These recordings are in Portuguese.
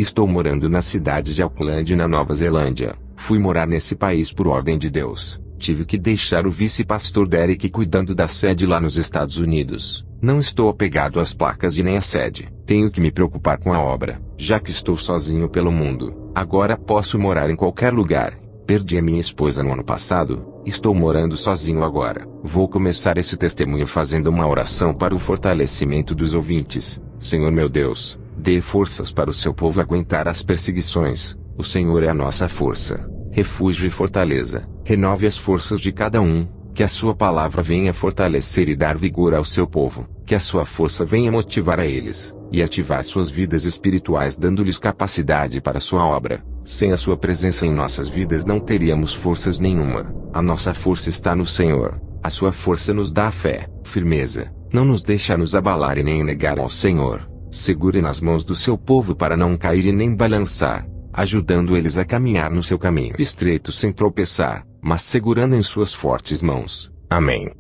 Estou morando na cidade de Auckland, na Nova Zelândia. Fui morar nesse país por ordem de Deus. Tive que deixar o vice-pastor Derek cuidando da sede lá nos Estados Unidos. Não estou apegado às placas e nem à sede. Tenho que me preocupar com a obra, já que estou sozinho pelo mundo. Agora posso morar em qualquer lugar. Perdi a minha esposa no ano passado. Estou morando sozinho agora. Vou começar esse testemunho fazendo uma oração para o fortalecimento dos ouvintes. Senhor meu Deus, dê forças para o seu povo aguentar as perseguições. O Senhor é a nossa força, refúgio e fortaleza. Renove as forças de cada um. Que a sua palavra venha fortalecer e dar vigor ao seu povo. Que a sua força venha motivar a eles, e ativar suas vidas espirituais, dando-lhes capacidade para a sua obra. Sem a sua presença em nossas vidas não teríamos forças nenhuma. A nossa força está no Senhor. A sua força nos dá fé, firmeza. Não nos deixa nos abalar e nem negar ao Senhor. Segure nas mãos do seu povo para não cair e nem balançar, ajudando eles a caminhar no seu caminho estreito sem tropeçar, mas segurando em suas fortes mãos. Amém.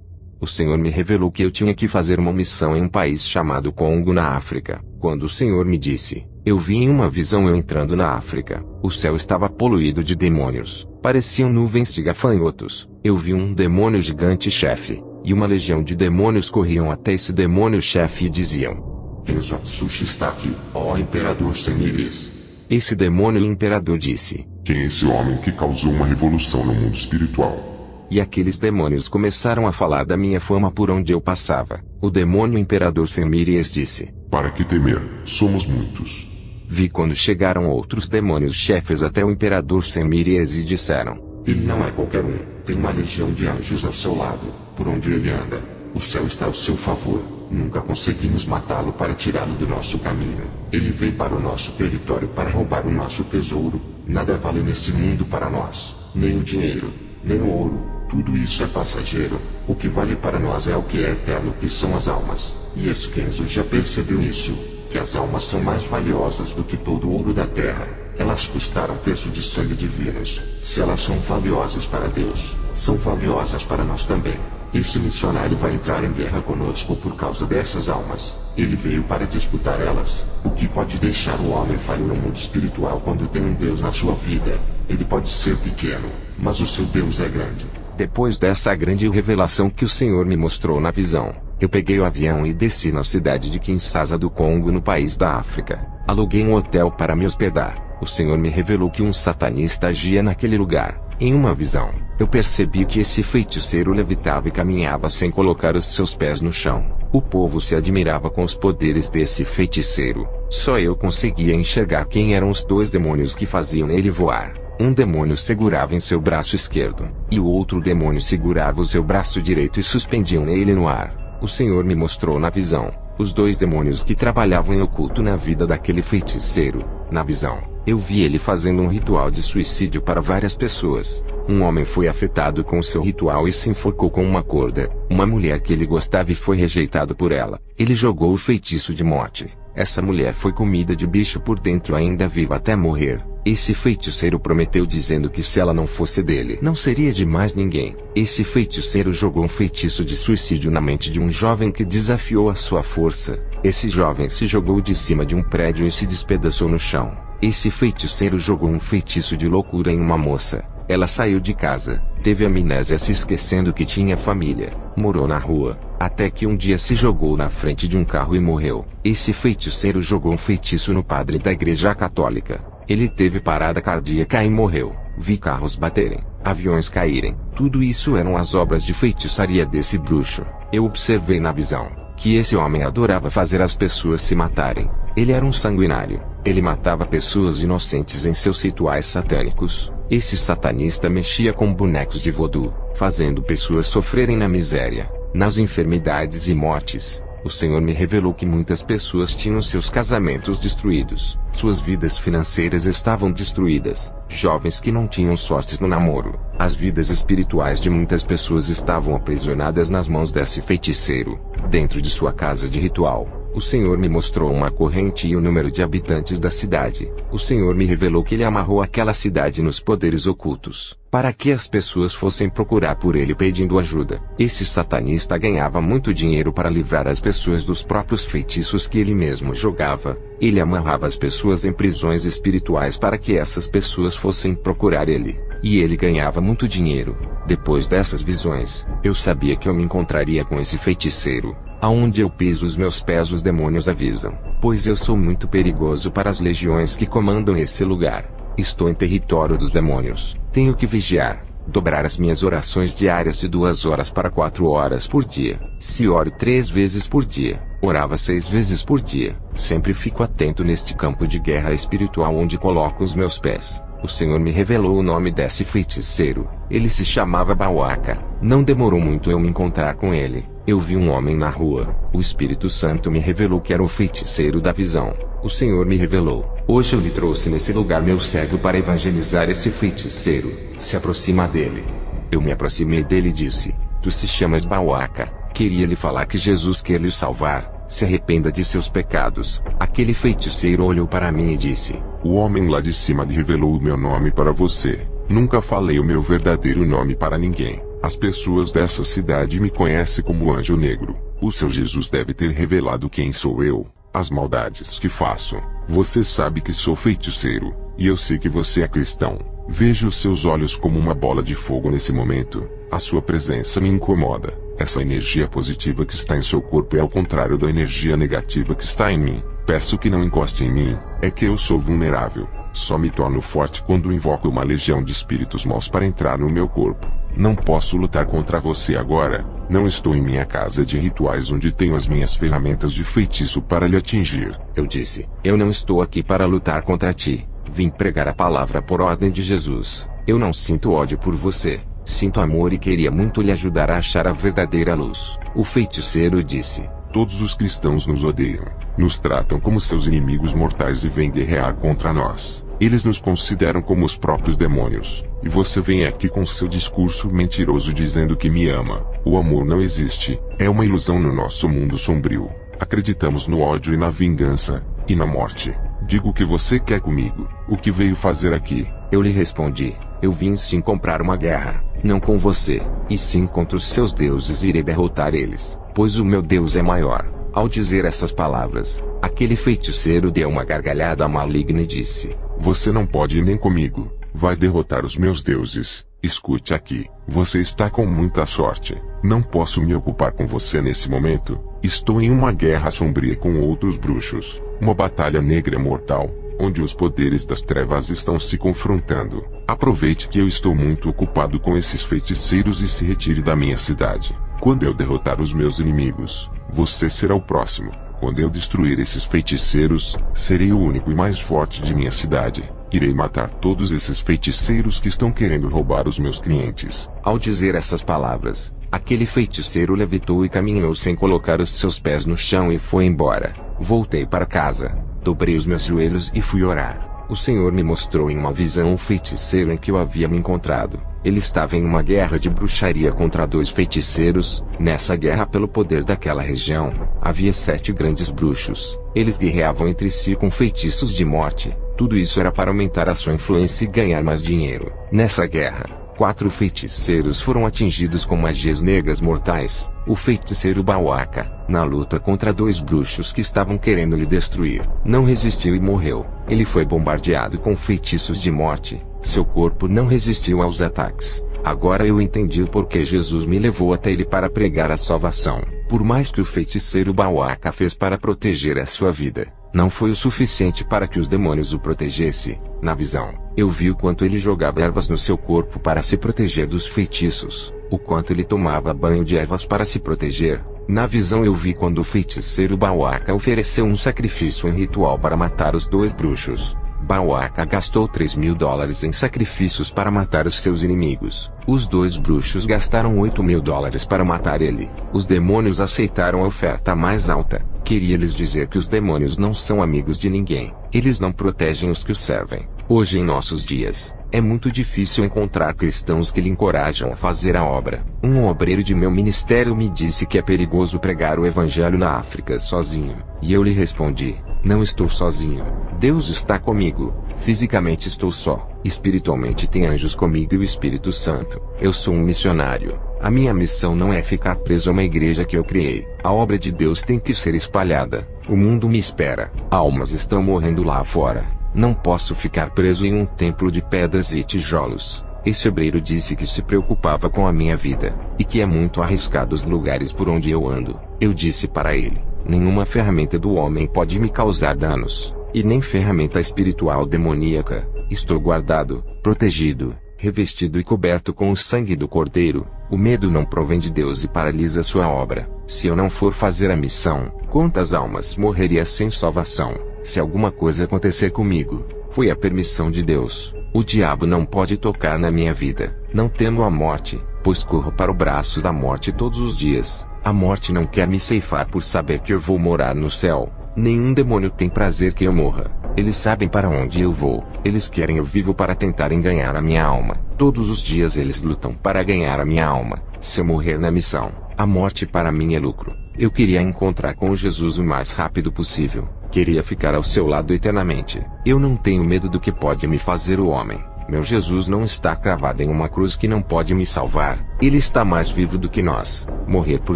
O Senhor me revelou que eu tinha que fazer uma missão em um país chamado Congo, na África. Quando o Senhor me disse, eu vi em uma visão eu entrando na África. O céu estava poluído de demônios. Pareciam nuvens de gafanhotos. Eu vi um demônio gigante chefe, e uma legião de demônios corriam até esse demônio chefe e diziam: Kenzo-Tsuchi está aqui, ó Imperador Semires. Esse demônio imperador disse: Quem é esse homem que causou uma revolução no mundo espiritual? E aqueles demônios começaram a falar da minha fama por onde eu passava. O demônio imperador Semires disse: Para que temer? Somos muitos. Vi quando chegaram outros demônios chefes até o imperador Semires e disseram: Ele não é qualquer um, tem uma legião de anjos ao seu lado, por onde ele anda. O céu está ao seu favor. Nunca conseguimos matá-lo para tirá-lo do nosso caminho. Ele veio para o nosso território para roubar o nosso tesouro. Nada vale nesse mundo para nós, nem o dinheiro, nem o ouro. Tudo isso é passageiro. O que vale para nós é o que é eterno, que são as almas. E esse Kenzo já percebeu isso, que as almas são mais valiosas do que todo o ouro da terra. Elas custaram preço de sangue divinos. Se elas são valiosas para Deus, são valiosas para nós também. Esse missionário vai entrar em guerra conosco por causa dessas almas. Ele veio para disputar elas. O que pode deixar o homem falho no mundo espiritual quando tem um Deus na sua vida? Ele pode ser pequeno, mas o seu Deus é grande. Depois dessa grande revelação que o Senhor me mostrou na visão, eu peguei o avião e desci na cidade de Kinshasa do Congo, no país da África. Aluguei um hotel para me hospedar. O Senhor me revelou que um satanista agia naquele lugar. Em uma visão, eu percebi que esse feiticeiro levitava e caminhava sem colocar os seus pés no chão. O povo se admirava com os poderes desse feiticeiro. Só eu conseguia enxergar quem eram os dois demônios que faziam ele voar. Um demônio segurava em seu braço esquerdo, e o outro demônio segurava o seu braço direito e suspendiam ele no ar. O Senhor me mostrou na visão os dois demônios que trabalhavam em oculto na vida daquele feiticeiro. Na visão, eu vi ele fazendo um ritual de suicídio para várias pessoas. Um homem foi afetado com seu ritual e se enforcou com uma corda. Uma mulher que ele gostava e foi rejeitado por ela. Ele jogou o feitiço de morte. Essa mulher foi comida de bicho por dentro, ainda viva até morrer. Esse feiticeiro prometeu dizendo que se ela não fosse dele, não seria de mais ninguém. Esse feiticeiro jogou um feitiço de suicídio na mente de um jovem que desafiou a sua força. Esse jovem se jogou de cima de um prédio e se despedaçou no chão. Esse feiticeiro jogou um feitiço de loucura em uma moça. Ela saiu de casa, teve amnésia, se esquecendo que tinha família, morou na rua, até que um dia se jogou na frente de um carro e morreu. Esse feiticeiro jogou um feitiço no padre da igreja católica. Ele teve parada cardíaca e morreu. Vi carros baterem, aviões caírem. Tudo isso eram as obras de feitiçaria desse bruxo. Eu observei na visão que esse homem adorava fazer as pessoas se matarem. Ele era um sanguinário. Ele matava pessoas inocentes em seus rituais satânicos. Esse satanista mexia com bonecos de voodoo, fazendo pessoas sofrerem na miséria, nas enfermidades e mortes. O Senhor me revelou que muitas pessoas tinham seus casamentos destruídos, suas vidas financeiras estavam destruídas, jovens que não tinham sortes no namoro. As vidas espirituais de muitas pessoas estavam aprisionadas nas mãos desse feiticeiro, dentro de sua casa de ritual. O Senhor me mostrou uma corrente e o número de habitantes da cidade. O Senhor me revelou que ele amarrou aquela cidade nos poderes ocultos, para que as pessoas fossem procurar por ele pedindo ajuda. Esse satanista ganhava muito dinheiro para livrar as pessoas dos próprios feitiços que ele mesmo jogava. Ele amarrava as pessoas em prisões espirituais para que essas pessoas fossem procurar ele. E ele ganhava muito dinheiro. Depois dessas visões, eu sabia que eu me encontraria com esse feiticeiro. Aonde eu piso os meus pés os demônios avisam, pois eu sou muito perigoso para as legiões que comandam esse lugar. Estou em território dos demônios. Tenho que vigiar, dobrar as minhas orações diárias de 2 horas para 4 horas por dia. Se oro 3 vezes por dia, orava 6 vezes por dia. Sempre fico atento neste campo de guerra espiritual onde coloco os meus pés. O Senhor me revelou o nome desse feiticeiro. Ele se chamava Bauaca. Não demorou muito eu me encontrar com ele. Eu vi um homem na rua. O Espírito Santo me revelou que era o feiticeiro da visão. O Senhor me revelou. Hoje eu lhe trouxe nesse lugar meu cego para evangelizar esse feiticeiro. Se aproxima dele. Eu me aproximei dele e disse: Tu se chamas Bauaca. Queria lhe falar que Jesus quer lhe salvar. Se arrependa de seus pecados. Aquele feiticeiro olhou para mim e disse: O homem lá de cima lhe revelou o meu nome para você. Nunca falei o meu verdadeiro nome para ninguém. As pessoas dessa cidade me conhecem como Anjo Negro. O seu Jesus deve ter revelado quem sou eu, as maldades que faço. Você sabe que sou feiticeiro, e eu sei que você é cristão. Vejo os seus olhos como uma bola de fogo nesse momento. A sua presença me incomoda. Essa energia positiva que está em seu corpo é ao contrário da energia negativa que está em mim. Peço que não encoste em mim. É que eu sou vulnerável. Só me torno forte quando invoco uma legião de espíritos maus para entrar no meu corpo. Não posso lutar contra você agora. Não estou em minha casa de rituais onde tenho as minhas ferramentas de feitiço para lhe atingir. Eu disse: Eu não estou aqui para lutar contra ti. Vim pregar a palavra por ordem de Jesus. Eu não sinto ódio por você. Sinto amor e queria muito lhe ajudar a achar a verdadeira luz. O feiticeiro disse: Todos os cristãos nos odeiam. Nos tratam como seus inimigos mortais e vêm guerrear contra nós. Eles nos consideram como os próprios demônios. E você vem aqui com seu discurso mentiroso dizendo que me ama. O amor não existe. É uma ilusão no nosso mundo sombrio. Acreditamos no ódio e na vingança. E na morte. Diga o que você quer comigo. O que veio fazer aqui? Eu lhe respondi: Eu vim sim comprar uma guerra. Não com você, e sim contra os seus deuses e irei derrotar eles, pois o meu Deus é maior. Ao dizer essas palavras, aquele feiticeiro deu uma gargalhada maligna e disse: Você não pode ir nem comigo. Vai derrotar os meus deuses. Escute aqui. Você está com muita sorte. Não posso me ocupar com você nesse momento. Estou em uma guerra sombria com outros bruxos. Uma batalha negra mortal, onde os poderes das trevas estão se confrontando. Aproveite que eu estou muito ocupado com esses feiticeiros e se retire da minha cidade. Quando eu derrotar os meus inimigos, você será o próximo. Quando eu destruir esses feiticeiros, serei o único e mais forte de minha cidade. Irei matar todos esses feiticeiros que estão querendo roubar os meus clientes. Ao dizer essas palavras, aquele feiticeiro levitou e caminhou sem colocar os seus pés no chão e foi embora. Voltei para casa, dobrei os meus joelhos e fui orar. O Senhor me mostrou em uma visão o feiticeiro em que eu havia me encontrado. Ele estava em uma guerra de bruxaria contra 2 feiticeiros. Nessa guerra, pelo poder daquela região, havia 7 grandes bruxos. Eles guerreavam entre si com feitiços de morte. Tudo isso era para aumentar a sua influência e ganhar mais dinheiro. Nessa guerra, 4 feiticeiros foram atingidos com magias negras mortais. O feiticeiro Bauaca, na luta contra 2 bruxos que estavam querendo lhe destruir, não resistiu e morreu. Ele foi bombardeado com feitiços de morte. Seu corpo não resistiu aos ataques. Agora eu entendi o porquê Jesus me levou até ele para pregar a salvação. Por mais que o feiticeiro Bauaca fez para proteger a sua vida, não foi o suficiente para que os demônios o protegessem. Na visão, eu vi o quanto ele jogava ervas no seu corpo para se proteger dos feitiços, o quanto ele tomava banho de ervas para se proteger. Na visão eu vi quando o feiticeiro Bauaca ofereceu um sacrifício em ritual para matar os 2 bruxos. Bauaca gastou $3.000 em sacrifícios para matar os seus inimigos. Os 2 bruxos gastaram $8.000 para matar ele. Os demônios aceitaram a oferta mais alta. Queria lhes dizer que os demônios não são amigos de ninguém. Eles não protegem os que os servem. Hoje em nossos dias, é muito difícil encontrar cristãos que lhe encorajam a fazer a obra. Um obreiro de meu ministério me disse que é perigoso pregar o evangelho na África sozinho. E eu lhe respondi: não estou sozinho. Deus está comigo. Fisicamente estou só. Espiritualmente tem anjos comigo e o Espírito Santo. Eu sou um missionário. A minha missão não é ficar preso a uma igreja que eu criei. A obra de Deus tem que ser espalhada. O mundo me espera. Almas estão morrendo lá fora. Não posso ficar preso em um templo de pedras e tijolos. Esse obreiro disse que se preocupava com a minha vida, e que é muito arriscado os lugares por onde eu ando. Eu disse para ele: nenhuma ferramenta do homem pode me causar danos, e nem ferramenta espiritual demoníaca. Estou guardado, protegido, revestido e coberto com o sangue do Cordeiro. O medo não provém de Deus e paralisa sua obra. Se eu não for fazer a missão, quantas almas morreriam sem salvação? Se alguma coisa acontecer comigo, foi a permissão de Deus. O diabo não pode tocar na minha vida. Não temo a morte, pois corro para o braço da morte todos os dias. A morte não quer me ceifar por saber que eu vou morar no céu. Nenhum demônio tem prazer que eu morra. Eles sabem para onde eu vou. Eles querem eu vivo para tentarem ganhar a minha alma. Todos os dias eles lutam para ganhar a minha alma. Se eu morrer na missão, a morte para mim é lucro. Eu queria encontrar com Jesus o mais rápido possível. Queria ficar ao seu lado eternamente. Eu não tenho medo do que pode me fazer o homem. Meu Jesus não está cravado em uma cruz que não pode me salvar. Ele está mais vivo do que nós. Morrer por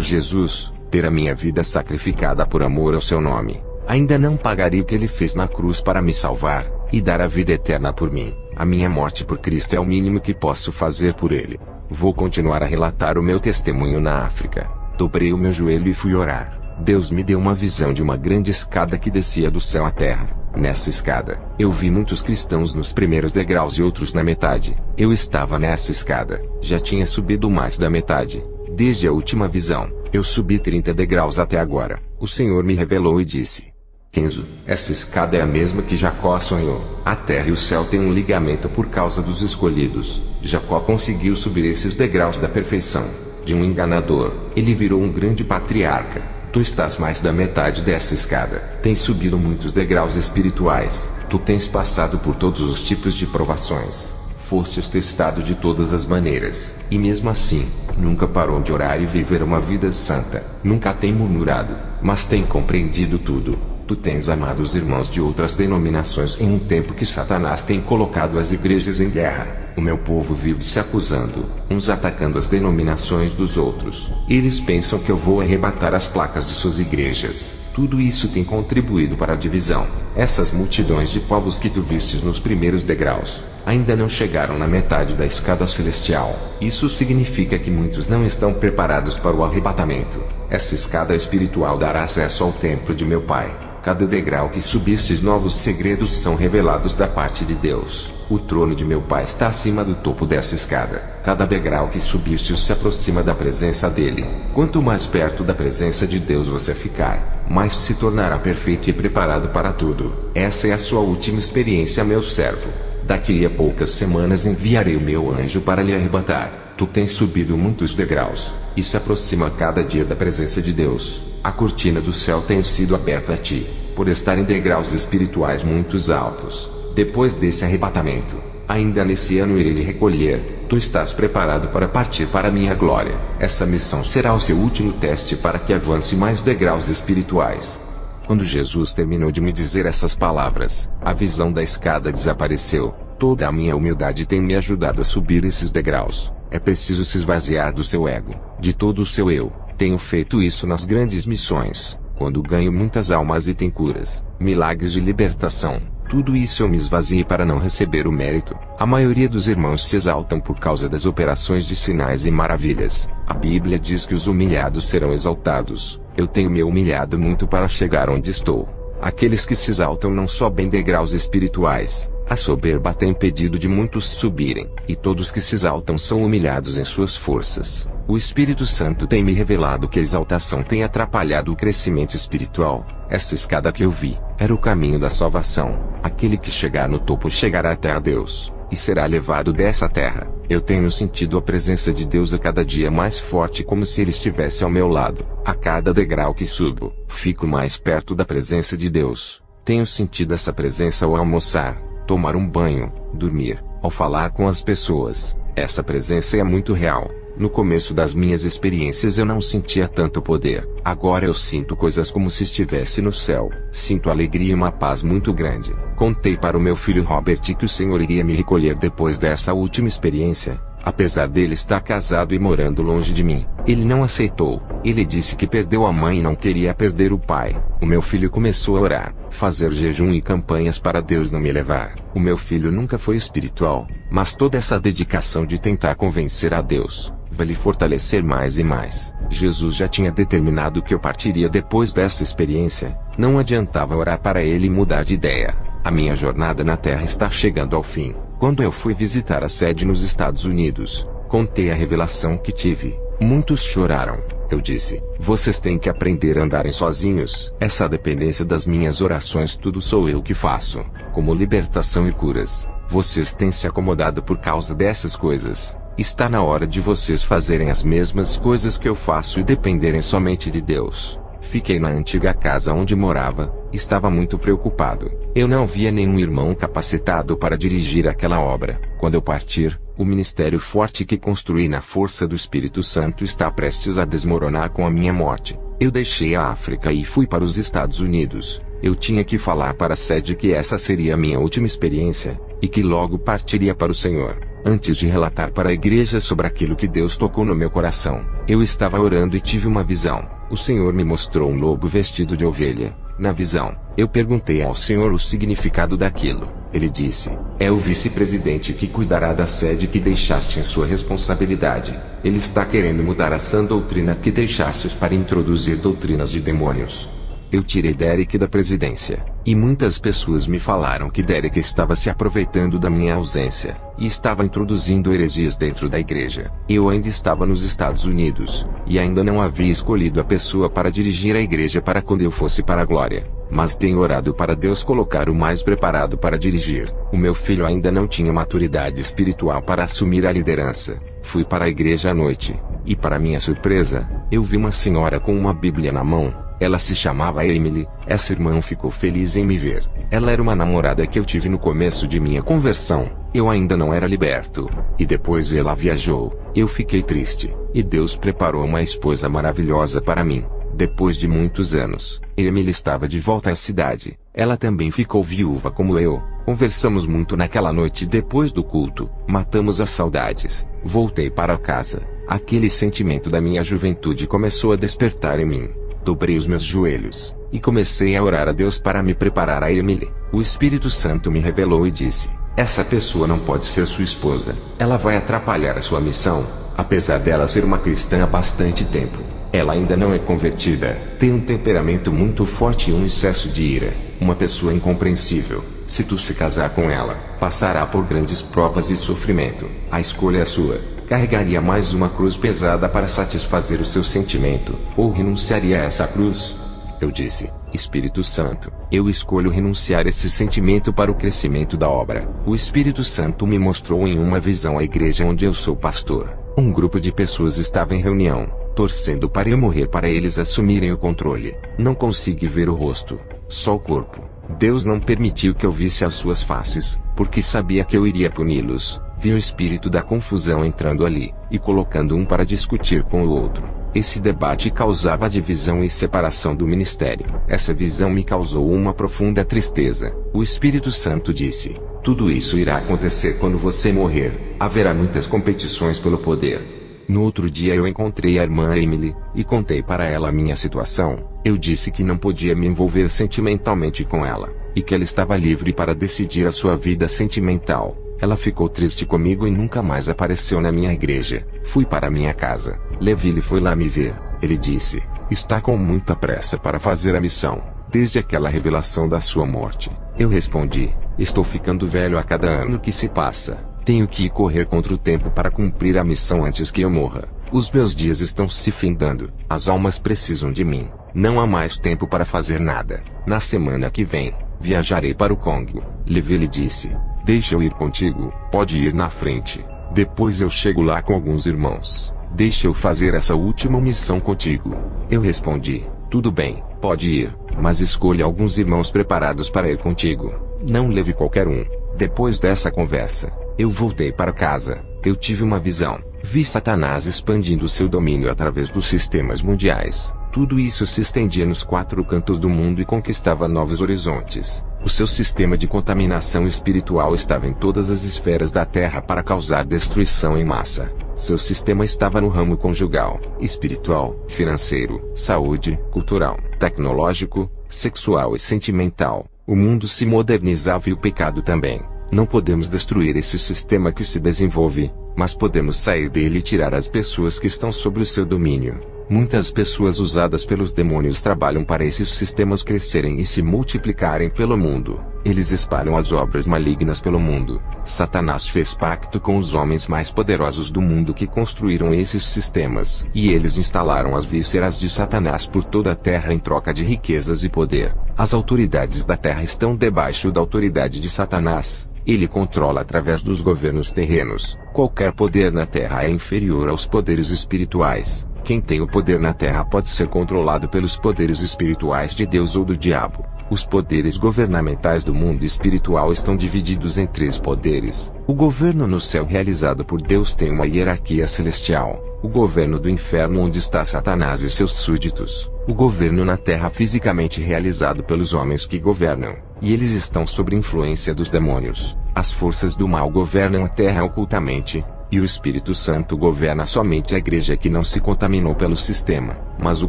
Jesus, ter a minha vida sacrificada por amor ao seu nome, ainda não pagaria o que ele fez na cruz para me salvar, e dar a vida eterna por mim. A minha morte por Cristo é o mínimo que posso fazer por ele. Vou continuar a relatar o meu testemunho na África. Dobrei o meu joelho e fui orar. Deus me deu uma visão de uma grande escada que descia do céu à terra. Nessa escada, eu vi muitos cristãos nos primeiros degraus e outros na metade. Eu estava nessa escada, já tinha subido mais da metade. Desde a última visão, eu subi 30 degraus até agora. O Senhor me revelou e disse: Kenzo, essa escada é a mesma que Jacó sonhou. A terra e o céu têm um ligamento por causa dos escolhidos. Jacó conseguiu subir esses degraus da perfeição. De um enganador, ele virou um grande patriarca. Tu estás mais da metade dessa escada. Tens subido muitos degraus espirituais. Tu tens passado por todos os tipos de provações. Fostes testado de todas as maneiras. E mesmo assim, nunca parou de orar e viver uma vida santa. Nunca tem murmurado, mas tem compreendido tudo. Tu tens amado os irmãos de outras denominações em um tempo que Satanás tem colocado as igrejas em guerra. O meu povo vive se acusando, uns atacando as denominações dos outros. Eles pensam que eu vou arrebatar as placas de suas igrejas. Tudo isso tem contribuído para a divisão. Essas multidões de povos que tu vistes nos primeiros degraus, ainda não chegaram na metade da escada celestial. Isso significa que muitos não estão preparados para o arrebatamento. Essa escada espiritual dará acesso ao templo de meu Pai. Cada degrau que subistes, novos segredos são revelados da parte de Deus. O trono de meu Pai está acima do topo dessa escada. Cada degrau que subistes se aproxima da presença dele. Quanto mais perto da presença de Deus você ficar, mais se tornará perfeito e preparado para tudo. Essa é a sua última experiência, meu servo. Daqui a poucas semanas enviarei o meu anjo para lhe arrebatar. Tu tens subido muitos degraus, e se aproxima cada dia da presença de Deus. A cortina do céu tem sido aberta a ti, por estar em degraus espirituais muito altos. Depois desse arrebatamento, ainda nesse ano irei lhe recolher. Tu estás preparado para partir para a minha glória. Essa missão será o seu último teste para que avance mais degraus espirituais. Quando Jesus terminou de me dizer essas palavras, a visão da escada desapareceu. Toda a minha humildade tem me ajudado a subir esses degraus. É preciso se esvaziar do seu ego, de todo o seu eu. Tenho feito isso nas grandes missões, quando ganho muitas almas e tem curas, milagres de libertação. Tudo isso eu me esvaziei para não receber o mérito. A maioria dos irmãos se exaltam por causa das operações de sinais e maravilhas. A Bíblia diz que os humilhados serão exaltados. Eu tenho me humilhado muito para chegar onde estou. Aqueles que se exaltam não sobem degraus espirituais. A soberba tem impedido de muitos subirem, e todos que se exaltam são humilhados em suas forças. O Espírito Santo tem me revelado que a exaltação tem atrapalhado o crescimento espiritual. Essa escada que eu vi, era o caminho da salvação. Aquele que chegar no topo chegará até a Deus, e será levado dessa terra. Eu tenho sentido a presença de Deus a cada dia mais forte, como se Ele estivesse ao meu lado. A cada degrau que subo, fico mais perto da presença de Deus. Tenho sentido essa presença ao almoçar, tomar um banho, dormir, ao falar com as pessoas. Essa presença é muito real. No começo das minhas experiências eu não sentia tanto poder. Agora eu sinto coisas como se estivesse no céu. Sinto alegria e uma paz muito grande. Contei para o meu filho Robert que o Senhor iria me recolher depois dessa última experiência, apesar dele estar casado e morando longe de mim. Ele não aceitou. Ele disse que perdeu a mãe e não queria perder o pai. O meu filho começou a orar, fazer jejum e campanhas para Deus não me levar. O meu filho nunca foi espiritual, mas toda essa dedicação de tentar convencer a Deus vai lhe fortalecer mais e mais. Jesus já tinha determinado que eu partiria depois dessa experiência. Não adiantava orar para ele e mudar de ideia. A minha jornada na Terra está chegando ao fim. Quando eu fui visitar a sede nos Estados Unidos, contei a revelação que tive. Muitos choraram. Eu disse: vocês têm que aprender a andarem sozinhos. Essa dependência das minhas orações, tudo sou eu que faço, como libertação e curas. Vocês têm se acomodado por causa dessas coisas. Está na hora de vocês fazerem as mesmas coisas que eu faço e dependerem somente de Deus. Fiquei na antiga casa onde morava. Estava muito preocupado. Eu não via nenhum irmão capacitado para dirigir aquela obra. Quando eu partir, o ministério forte que construí na força do Espírito Santo está prestes a desmoronar com a minha morte. Eu deixei a África e fui para os Estados Unidos. Eu tinha que falar para a sede que essa seria a minha última experiência, e que logo partiria para o Senhor. Antes de relatar para a igreja sobre aquilo que Deus tocou no meu coração, eu estava orando e tive uma visão. O Senhor me mostrou um lobo vestido de ovelha. Na visão, eu perguntei ao Senhor o significado daquilo. Ele disse: é o vice-presidente que cuidará da sede que deixaste em sua responsabilidade. Ele está querendo mudar a sã doutrina que deixastes para introduzir doutrinas de demônios. Eu tirei Derek da presidência, e muitas pessoas me falaram que Derek estava se aproveitando da minha ausência, e estava introduzindo heresias dentro da igreja. Eu ainda estava nos Estados Unidos, e ainda não havia escolhido a pessoa para dirigir a igreja para quando eu fosse para a glória. Mas tenho orado para Deus colocar o mais preparado para dirigir. O meu filho ainda não tinha maturidade espiritual para assumir a liderança. Fui para a igreja à noite, e para minha surpresa, eu vi uma senhora com uma Bíblia na mão. Ela se chamava Emily. Essa irmã ficou feliz em me ver. Ela era uma namorada que eu tive no começo de minha conversão. Eu ainda não era liberto. E depois ela viajou. Eu fiquei triste. E Deus preparou uma esposa maravilhosa para mim. Depois de muitos anos, Emily estava de volta à cidade. Ela também ficou viúva como eu. Conversamos muito naquela noite depois do culto. Matamos as saudades. Voltei para casa. Aquele sentimento da minha juventude começou a despertar em mim. Dobrei os meus joelhos, e comecei a orar a Deus para me preparar a Emily. O Espírito Santo me revelou e disse: essa pessoa não pode ser sua esposa. Ela vai atrapalhar a sua missão. Apesar dela ser uma cristã há bastante tempo, ela ainda não é convertida. Tem um temperamento muito forte e um excesso de ira. Uma pessoa incompreensível. Se tu se casar com ela, passará por grandes provas e sofrimento. A escolha é sua. Carregaria mais uma cruz pesada para satisfazer o seu sentimento, ou renunciaria a essa cruz? Eu disse: Espírito Santo, eu escolho renunciar esse sentimento para o crescimento da obra. O Espírito Santo me mostrou em uma visão a igreja onde eu sou pastor. Um grupo de pessoas estava em reunião, torcendo para eu morrer para eles assumirem o controle. Não consegui ver o rosto, só o corpo. Deus não permitiu que eu visse as suas faces, porque sabia que eu iria puni-los. Vi o espírito da confusão entrando ali, e colocando um para discutir com o outro. Esse debate causava divisão e separação do ministério. Essa visão me causou uma profunda tristeza. O Espírito Santo disse: tudo isso irá acontecer quando você morrer. Haverá muitas competições pelo poder. No outro dia eu encontrei a irmã Emily, e contei para ela a minha situação. Eu disse que não podia me envolver sentimentalmente com ela, e que ela estava livre para decidir a sua vida sentimental. Ela ficou triste comigo e nunca mais apareceu na minha igreja. Fui para minha casa. Levi foi lá me ver. Ele disse: está com muita pressa para fazer a missão, desde aquela revelação da sua morte. Eu respondi: estou ficando velho a cada ano que se passa. Tenho que correr contra o tempo para cumprir a missão antes que eu morra. Os meus dias estão se findando. As almas precisam de mim. Não há mais tempo para fazer nada. Na semana que vem, viajarei para o Congo. Levi lhe disse: deixa eu ir contigo. Pode ir na frente. Depois eu chego lá com alguns irmãos. Deixa eu fazer essa última missão contigo. Eu respondi: tudo bem, pode ir, mas escolha alguns irmãos preparados para ir contigo. Não leve qualquer um. Depois dessa conversa, eu voltei para casa. Eu tive uma visão. Vi Satanás expandindo seu domínio através dos sistemas mundiais. Tudo isso se estendia nos 4 cantos do mundo e conquistava novos horizontes. O seu sistema de contaminação espiritual estava em todas as esferas da Terra para causar destruição em massa. Seu sistema estava no ramo conjugal, espiritual, financeiro, saúde, cultural, tecnológico, sexual e sentimental. O mundo se modernizava e o pecado também. Não podemos destruir esse sistema que se desenvolve, mas podemos sair dele e tirar as pessoas que estão sob o seu domínio. Muitas pessoas usadas pelos demônios trabalham para esses sistemas crescerem e se multiplicarem pelo mundo. Eles espalham as obras malignas pelo mundo. Satanás fez pacto com os homens mais poderosos do mundo que construíram esses sistemas. E eles instalaram as vísceras de Satanás por toda a terra em troca de riquezas e poder. As autoridades da terra estão debaixo da autoridade de Satanás. Ele controla através dos governos terrenos. Qualquer poder na terra é inferior aos poderes espirituais. Quem tem o poder na terra pode ser controlado pelos poderes espirituais de Deus ou do diabo. Os poderes governamentais do mundo espiritual estão divididos em 3 poderes. O governo no céu realizado por Deus tem uma hierarquia celestial. O governo do inferno onde está Satanás e seus súditos. O governo na terra fisicamente realizado pelos homens que governam. E eles estão sob influência dos demônios. As forças do mal governam a terra ocultamente. E o Espírito Santo governa somente a igreja que não se contaminou pelo sistema. Mas o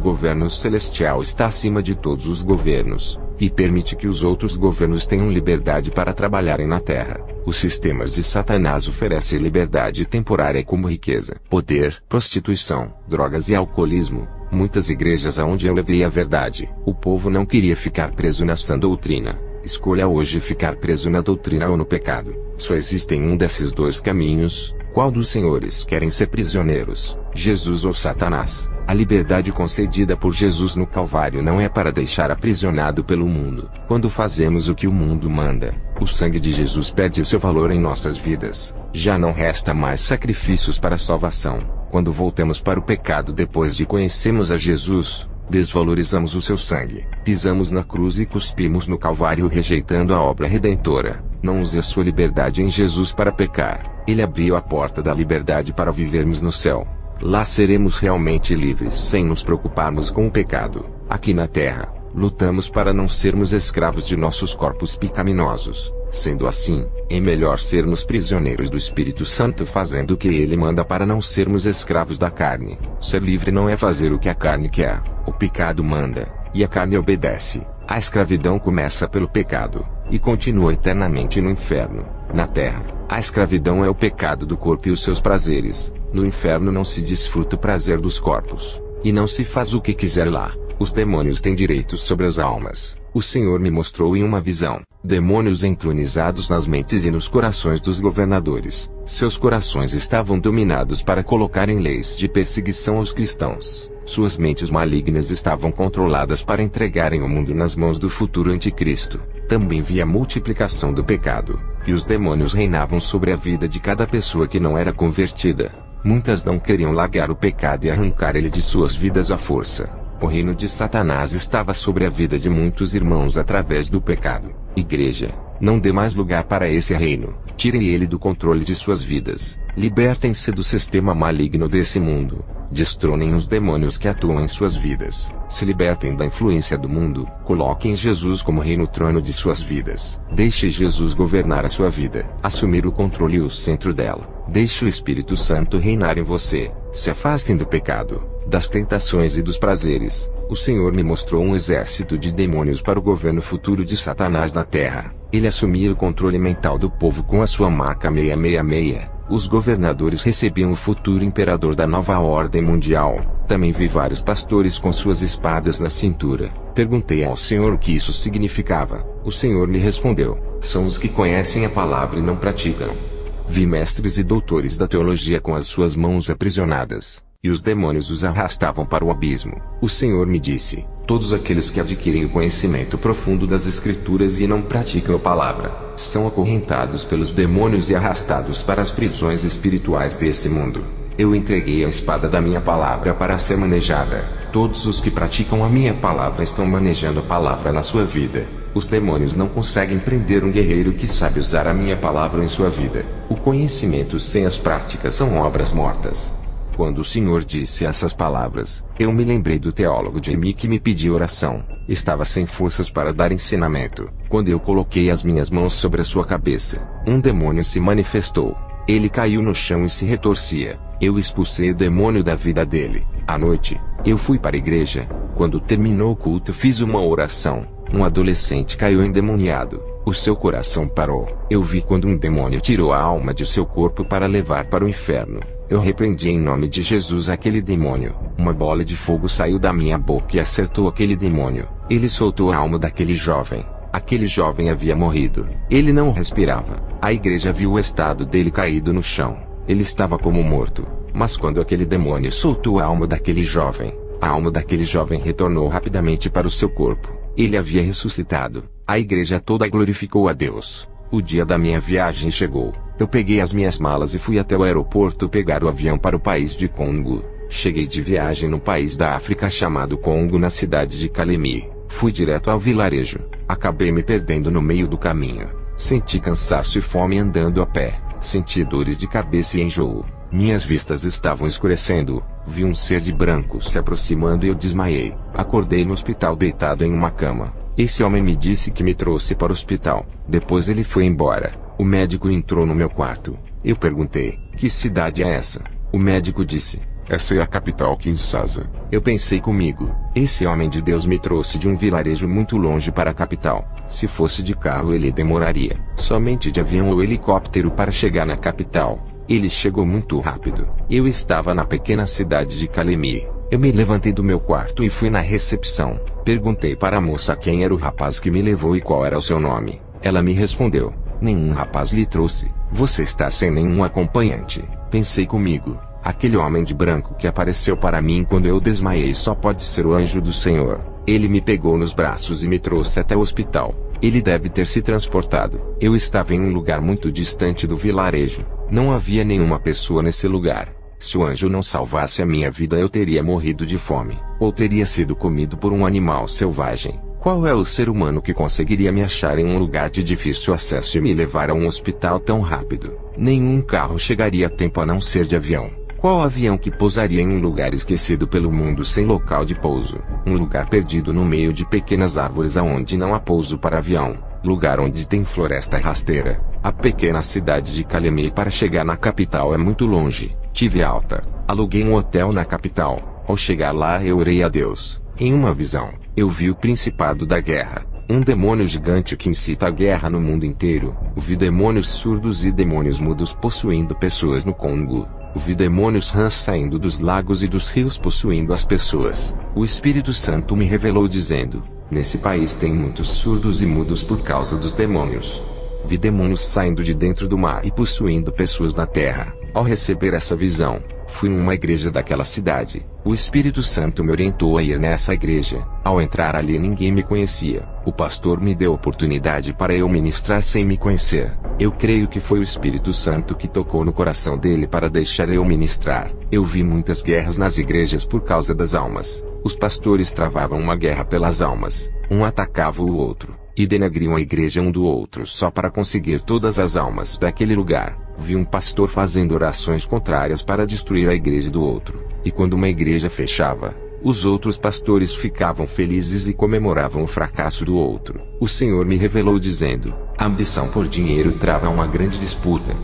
governo celestial está acima de todos os governos, e permite que os outros governos tenham liberdade para trabalharem na terra. Os sistemas de Satanás oferecem liberdade temporária como riqueza, poder, prostituição, drogas e alcoolismo. Muitas igrejas aonde eu levei a verdade, o povo não queria ficar preso na sã doutrina. Escolha hoje ficar preso na doutrina ou no pecado. Só existem um desses 2 caminhos. Qual dos senhores querem ser prisioneiros, Jesus ou Satanás? A liberdade concedida por Jesus no Calvário não é para deixar aprisionado pelo mundo. Quando fazemos o que o mundo manda, o sangue de Jesus perde o seu valor em nossas vidas. Já não resta mais sacrifícios para a salvação. Quando voltamos para o pecado depois de conhecermos a Jesus, desvalorizamos o seu sangue, pisamos na cruz e cuspimos no Calvário rejeitando a obra redentora. Não use a sua liberdade em Jesus para pecar. Ele abriu a porta da liberdade para vivermos no céu. Lá seremos realmente livres sem nos preocuparmos com o pecado. Aqui na terra, lutamos para não sermos escravos de nossos corpos pecaminosos. Sendo assim, é melhor sermos prisioneiros do Espírito Santo fazendo o que ele manda para não sermos escravos da carne. Ser livre não é fazer o que a carne quer. O pecado manda, e a carne obedece. A escravidão começa pelo pecado, e continua eternamente no inferno. Na terra, a escravidão é o pecado do corpo e os seus prazeres. No inferno não se desfruta o prazer dos corpos, e não se faz o que quiser lá. Os demônios têm direitos sobre as almas. O Senhor me mostrou em uma visão, demônios entronizados nas mentes e nos corações dos governadores. Seus corações estavam dominados para colocarem leis de perseguição aos cristãos. Suas mentes malignas estavam controladas para entregarem o mundo nas mãos do futuro anticristo. Também vi a multiplicação do pecado, e os demônios reinavam sobre a vida de cada pessoa que não era convertida. Muitas não queriam largar o pecado e arrancar ele de suas vidas à força. O reino de Satanás estava sobre a vida de muitos irmãos através do pecado. Igreja, não dê mais lugar para esse reino. Tirem ele do controle de suas vidas. Libertem-se do sistema maligno desse mundo. Destronem os demônios que atuam em suas vidas. Se libertem da influência do mundo. Coloquem Jesus como rei no trono de suas vidas. Deixe Jesus governar a sua vida. Assumir o controle e o centro dela. Deixe o Espírito Santo reinar em você. Se afastem do pecado, das tentações e dos prazeres. O Senhor me mostrou um exército de demônios para o governo futuro de Satanás na terra. Ele assumia o controle mental do povo com a sua marca 666. Os governadores recebiam o futuro imperador da nova ordem mundial. Também vi vários pastores com suas espadas na cintura. Perguntei ao Senhor o que isso significava. O Senhor me respondeu: são os que conhecem a palavra e não praticam. Vi mestres e doutores da teologia com as suas mãos aprisionadas, e os demônios os arrastavam para o abismo. O Senhor me disse: todos aqueles que adquirem o conhecimento profundo das Escrituras e não praticam a palavra, são acorrentados pelos demônios e arrastados para as prisões espirituais desse mundo. Eu entreguei a espada da minha palavra para ser manejada. Todos os que praticam a minha palavra estão manejando a palavra na sua vida. Os demônios não conseguem prender um guerreiro que sabe usar a minha palavra em sua vida. O conhecimento sem as práticas são obras mortas. Quando o Senhor disse essas palavras, eu me lembrei do teólogo Jamie que me pediu oração. Estava sem forças para dar ensinamento. Quando eu coloquei as minhas mãos sobre a sua cabeça, um demônio se manifestou. Ele caiu no chão e se retorcia. Eu expulsei o demônio da vida dele. À noite, eu fui para a igreja. Quando terminou o culto, fiz uma oração. Um adolescente caiu endemoniado. O seu coração parou. Eu vi quando um demônio tirou a alma de seu corpo para levar para o inferno. Eu repreendi em nome de Jesus aquele demônio. Uma bola de fogo saiu da minha boca e acertou aquele demônio. Ele soltou a alma daquele jovem. Aquele jovem havia morrido. Ele não respirava. A igreja viu o estado dele caído no chão. Ele estava como morto. Mas quando aquele demônio soltou a alma daquele jovem, a alma daquele jovem retornou rapidamente para o seu corpo. Ele havia ressuscitado. A igreja toda glorificou a Deus. O dia da minha viagem chegou. Eu peguei as minhas malas e fui até o aeroporto pegar o avião para o país de Congo. Cheguei de viagem no país da África chamado Congo na cidade de Kalemi. Fui direto ao vilarejo. Acabei me perdendo no meio do caminho. Senti cansaço e fome andando a pé. Senti dores de cabeça e enjoo. Minhas vistas estavam escurecendo. Vi um ser de branco se aproximando e eu desmaiei. Acordei no hospital deitado em uma cama. Esse homem me disse que me trouxe para o hospital. Depois ele foi embora. O médico entrou no meu quarto. Eu perguntei: que cidade é essa? O médico disse: essa é a capital, Kinshasa. Eu pensei comigo: esse homem de Deus me trouxe de um vilarejo muito longe para a capital. Se fosse de carro ele demoraria somente de avião ou helicóptero para chegar na capital. Ele chegou muito rápido. Eu estava na pequena cidade de Kalemi. Eu me levantei do meu quarto e fui na recepção. Perguntei para a moça quem era o rapaz que me levou e qual era o seu nome. Ela me respondeu: nenhum rapaz lhe trouxe. Você está sem nenhum acompanhante. Pensei comigo: aquele homem de branco que apareceu para mim quando eu desmaiei só pode ser o anjo do Senhor. Ele me pegou nos braços e me trouxe até o hospital. Ele deve ter se transportado. Eu estava em um lugar muito distante do vilarejo. Não havia nenhuma pessoa nesse lugar. Se o anjo não salvasse a minha vida, eu teria morrido de fome, ou teria sido comido por um animal selvagem. Qual é o ser humano que conseguiria me achar em um lugar de difícil acesso e me levar a um hospital tão rápido? Nenhum carro chegaria a tempo a não ser de avião. Qual avião que pousaria em um lugar esquecido pelo mundo sem local de pouso? Um lugar perdido no meio de pequenas árvores aonde não há pouso para avião. Lugar onde tem floresta rasteira. A pequena cidade de Kalemi para chegar na capital é muito longe. Tive alta. Aluguei um hotel na capital. Ao chegar lá eu orei a Deus. Em uma visão, eu vi o principado da guerra. Um demônio gigante que incita a guerra no mundo inteiro. Vi demônios surdos e demônios mudos possuindo pessoas no Congo. Vi demônios rãs saindo dos lagos e dos rios possuindo as pessoas. O Espírito Santo me revelou dizendo: nesse país tem muitos surdos e mudos por causa dos demônios. Vi demônios saindo de dentro do mar e possuindo pessoas na terra. Ao receber essa visão, fui em uma igreja daquela cidade. O Espírito Santo me orientou a ir nessa igreja. Ao entrar ali ninguém me conhecia. O pastor me deu oportunidade para eu ministrar sem me conhecer. Eu creio que foi o Espírito Santo que tocou no coração dele para deixar eu ministrar. Eu vi muitas guerras nas igrejas por causa das almas. Os pastores travavam uma guerra pelas almas. Um atacava o outro, e denegriam a igreja um do outro só para conseguir todas as almas daquele lugar. Vi um pastor fazendo orações contrárias para destruir a igreja do outro. E quando uma igreja fechava, os outros pastores ficavam felizes e comemoravam o fracasso do outro. O Senhor me revelou dizendo: a ambição por dinheiro trava uma grande disputa.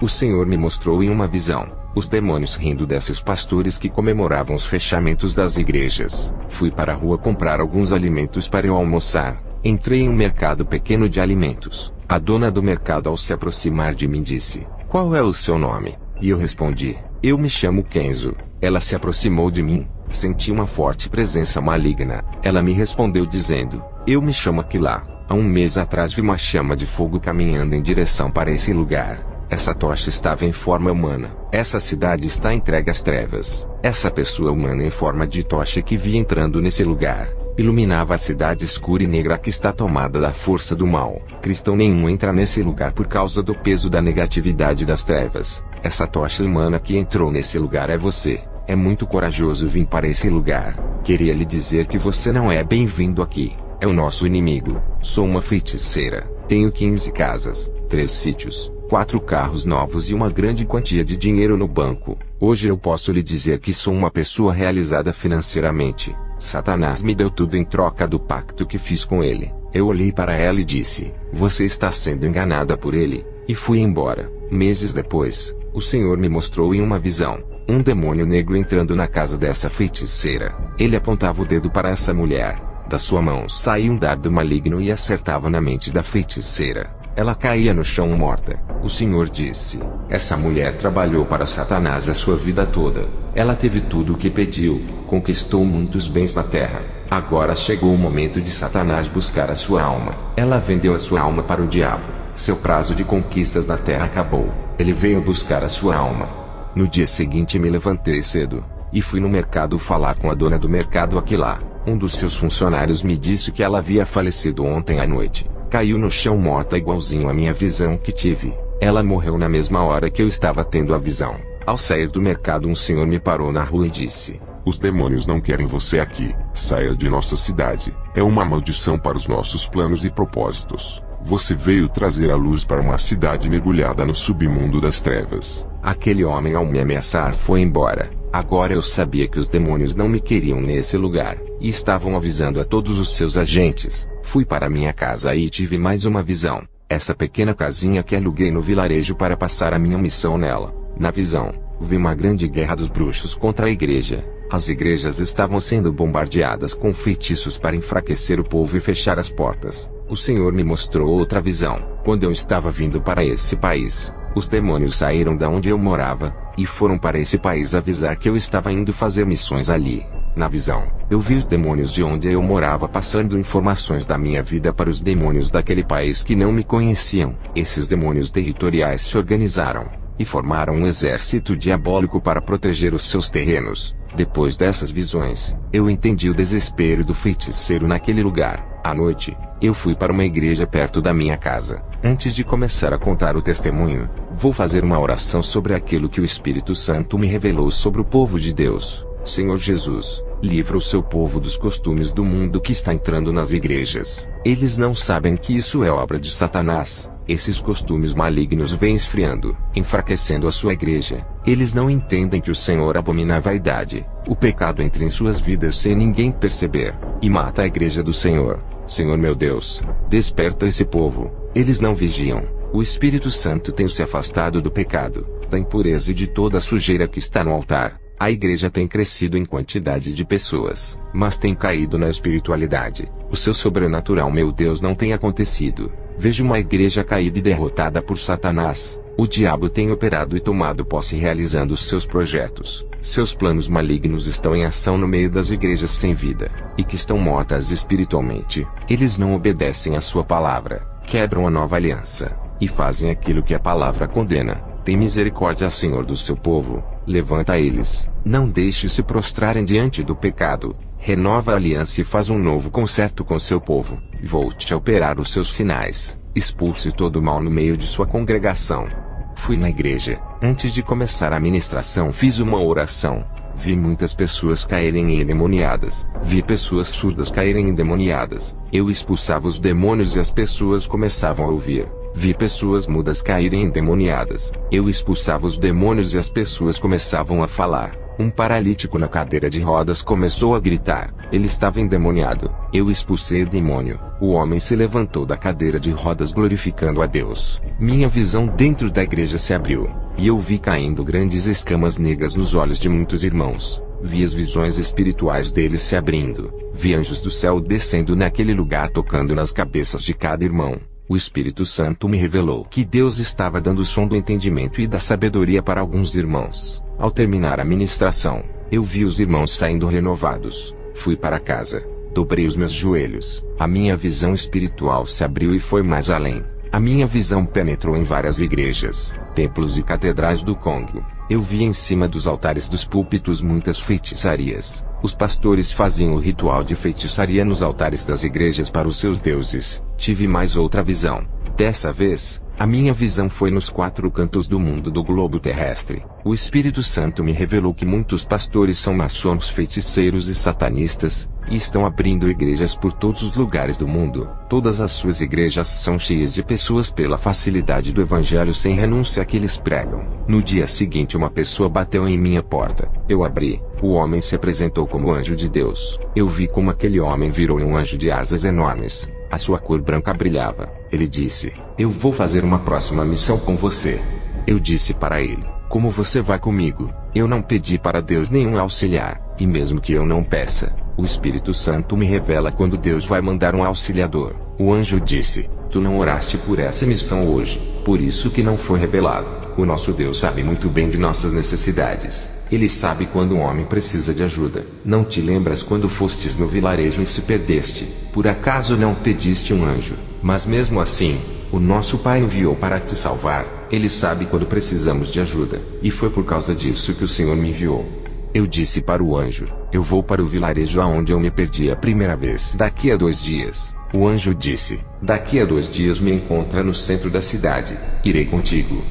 O Senhor me mostrou em uma visão os demônios rindo desses pastores que comemoravam os fechamentos das igrejas. Fui para a rua comprar alguns alimentos para eu almoçar. Entrei em um mercado pequeno de alimentos. A dona do mercado, ao se aproximar de mim, disse: qual é o seu nome? E eu respondi: eu me chamo Kenzo. Ela se aproximou de mim. Senti uma forte presença maligna. Ela me respondeu dizendo: eu me chamo Aquilá. Há um mês atrás vi uma chama de fogo caminhando em direção para esse lugar. Essa tocha estava em forma humana. Essa cidade está entregue às trevas. Essa pessoa humana em forma de tocha que vi entrando nesse lugar iluminava a cidade escura e negra que está tomada da força do mal. Cristão nenhum entra nesse lugar por causa do peso da negatividade das trevas. Essa tocha humana que entrou nesse lugar é você. É muito corajoso vir para esse lugar. Queria lhe dizer que você não é bem-vindo aqui. É o nosso inimigo. Sou uma feiticeira. Tenho 15 casas, 3 sítios, 4 carros novos e uma grande quantia de dinheiro no banco. Hoje eu posso lhe dizer que sou uma pessoa realizada financeiramente. Satanás me deu tudo em troca do pacto que fiz com ele. Eu olhei para ela e disse: você está sendo enganada por ele. E fui embora. Meses depois, o Senhor me mostrou em uma visão um demônio negro entrando na casa dessa feiticeira. Ele apontava o dedo para essa mulher. Da sua mão saía um dardo maligno e acertava na mente da feiticeira. Ela caía no chão morta. O Senhor disse: essa mulher trabalhou para Satanás a sua vida toda. Ela teve tudo o que pediu, conquistou muitos bens na terra. Agora chegou o momento de Satanás buscar a sua alma. Ela vendeu a sua alma para o diabo. Seu prazo de conquistas na terra acabou. Ele veio buscar a sua alma. No dia seguinte me levantei cedo e fui no mercado falar com a dona do mercado Aquilá. Um dos seus funcionários me disse que ela havia falecido ontem à noite. Caiu no chão morta igualzinho à minha visão que tive. Ela morreu na mesma hora que eu estava tendo a visão. Ao sair do mercado, um senhor me parou na rua e disse: os demônios não querem você aqui. Saia de nossa cidade. É uma maldição para os nossos planos e propósitos. Você veio trazer a luz para uma cidade mergulhada no submundo das trevas. Aquele homem, ao me ameaçar, foi embora. Agora eu sabia que os demônios não me queriam nesse lugar, e estavam avisando a todos os seus agentes. Fui para minha casa e tive mais uma visão. Essa pequena casinha que aluguei no vilarejo para passar a minha missão nela. Na visão, vi uma grande guerra dos bruxos contra a igreja. As igrejas estavam sendo bombardeadas com feitiços para enfraquecer o povo e fechar as portas. O Senhor me mostrou outra visão. Quando eu estava vindo para esse país, os demônios saíram da onde eu morava e foram para esse país avisar que eu estava indo fazer missões ali. Na visão, eu vi os demônios de onde eu morava passando informações da minha vida para os demônios daquele país que não me conheciam. Esses demônios territoriais se organizaram e formaram um exército diabólico para proteger os seus terrenos. Depois dessas visões, eu entendi o desespero do feiticeiro naquele lugar. À noite, eu fui para uma igreja perto da minha casa. Antes de começar a contar o testemunho, vou fazer uma oração sobre aquilo que o Espírito Santo me revelou sobre o povo de Deus. Senhor Jesus, livra o seu povo dos costumes do mundo que está entrando nas igrejas. Eles não sabem que isso é obra de Satanás. Esses costumes malignos vêm esfriando, enfraquecendo a sua igreja. Eles não entendem que o Senhor abomina a vaidade. O pecado entra em suas vidas sem ninguém perceber, e mata a igreja do Senhor. Senhor meu Deus, desperta esse povo. Eles não vigiam. O Espírito Santo tem se afastado do pecado, da impureza e de toda a sujeira que está no altar. A igreja tem crescido em quantidade de pessoas, mas tem caído na espiritualidade. O seu sobrenatural, meu Deus, não tem acontecido. Vejo uma igreja caída e derrotada por Satanás. O diabo tem operado e tomado posse realizando os seus projetos. Seus planos malignos estão em ação no meio das igrejas sem vida, e que estão mortas espiritualmente. Eles não obedecem à sua palavra, quebram a nova aliança, e fazem aquilo que a palavra condena. Tem misericórdia, Senhor, do seu povo. Levanta eles, não deixe se prostrarem diante do pecado. Renova a aliança e faz um novo concerto com seu povo. Volte a operar os seus sinais. Expulse todo o mal no meio de sua congregação. Fui na igreja. Antes de começar a ministração, fiz uma oração. Vi muitas pessoas caírem endemoniadas. Vi pessoas surdas caírem endemoniadas. Eu expulsava os demônios e as pessoas começavam a ouvir. Vi pessoas mudas caírem endemoniadas. Eu expulsava os demônios e as pessoas começavam a falar. Um paralítico na cadeira de rodas começou a gritar. Ele estava endemoniado. Eu expulsei o demônio. O homem se levantou da cadeira de rodas glorificando a Deus. Minha visão dentro da igreja se abriu, e eu vi caindo grandes escamas negras nos olhos de muitos irmãos. Vi as visões espirituais deles se abrindo. Vi anjos do céu descendo naquele lugar tocando nas cabeças de cada irmão. O Espírito Santo me revelou que Deus estava dando o som do entendimento e da sabedoria para alguns irmãos. Ao terminar a ministração, eu vi os irmãos saindo renovados. Fui para casa, dobrei os meus joelhos. A minha visão espiritual se abriu e foi mais além. A minha visão penetrou em várias igrejas, templos e catedrais do Congo. Eu vi em cima dos altares dos púlpitos muitas feitiçarias. Os pastores faziam o ritual de feitiçaria nos altares das igrejas para os seus deuses. Tive mais outra visão. Dessa vez, A minha visão foi nos 4 cantos do mundo do globo terrestre. O Espírito Santo me revelou que muitos pastores são maçons, feiticeiros e satanistas, e estão abrindo igrejas por todos os lugares do mundo. Todas as suas igrejas são cheias de pessoas pela facilidade do evangelho sem renúncia que eles pregam. No dia seguinte uma pessoa bateu em minha porta. Eu abri. O homem se apresentou como anjo de Deus. Eu vi como aquele homem virou um anjo de asas enormes. A sua cor branca brilhava. Ele disse: "Eu vou fazer uma próxima missão com você." Eu disse para ele: "Como você vai comigo?" Eu não pedi para Deus nenhum auxiliar, e mesmo que eu não peça, o Espírito Santo me revela quando Deus vai mandar um auxiliador. O anjo disse: "Tu não oraste por essa missão hoje, por isso que não foi revelado." O nosso Deus sabe muito bem de nossas necessidades. Ele sabe quando um homem precisa de ajuda. Não te lembras quando fostes no vilarejo e se perdeste? Por acaso não pediste um anjo? Mas mesmo assim, o nosso Pai enviou para te salvar. Ele sabe quando precisamos de ajuda. E foi por causa disso que o Senhor me enviou. Eu disse para o anjo: "Eu vou para o vilarejo aonde eu me perdi a primeira vez. Daqui a 2 dias." O anjo disse: "Daqui a 2 dias me encontra no centro da cidade. Irei contigo."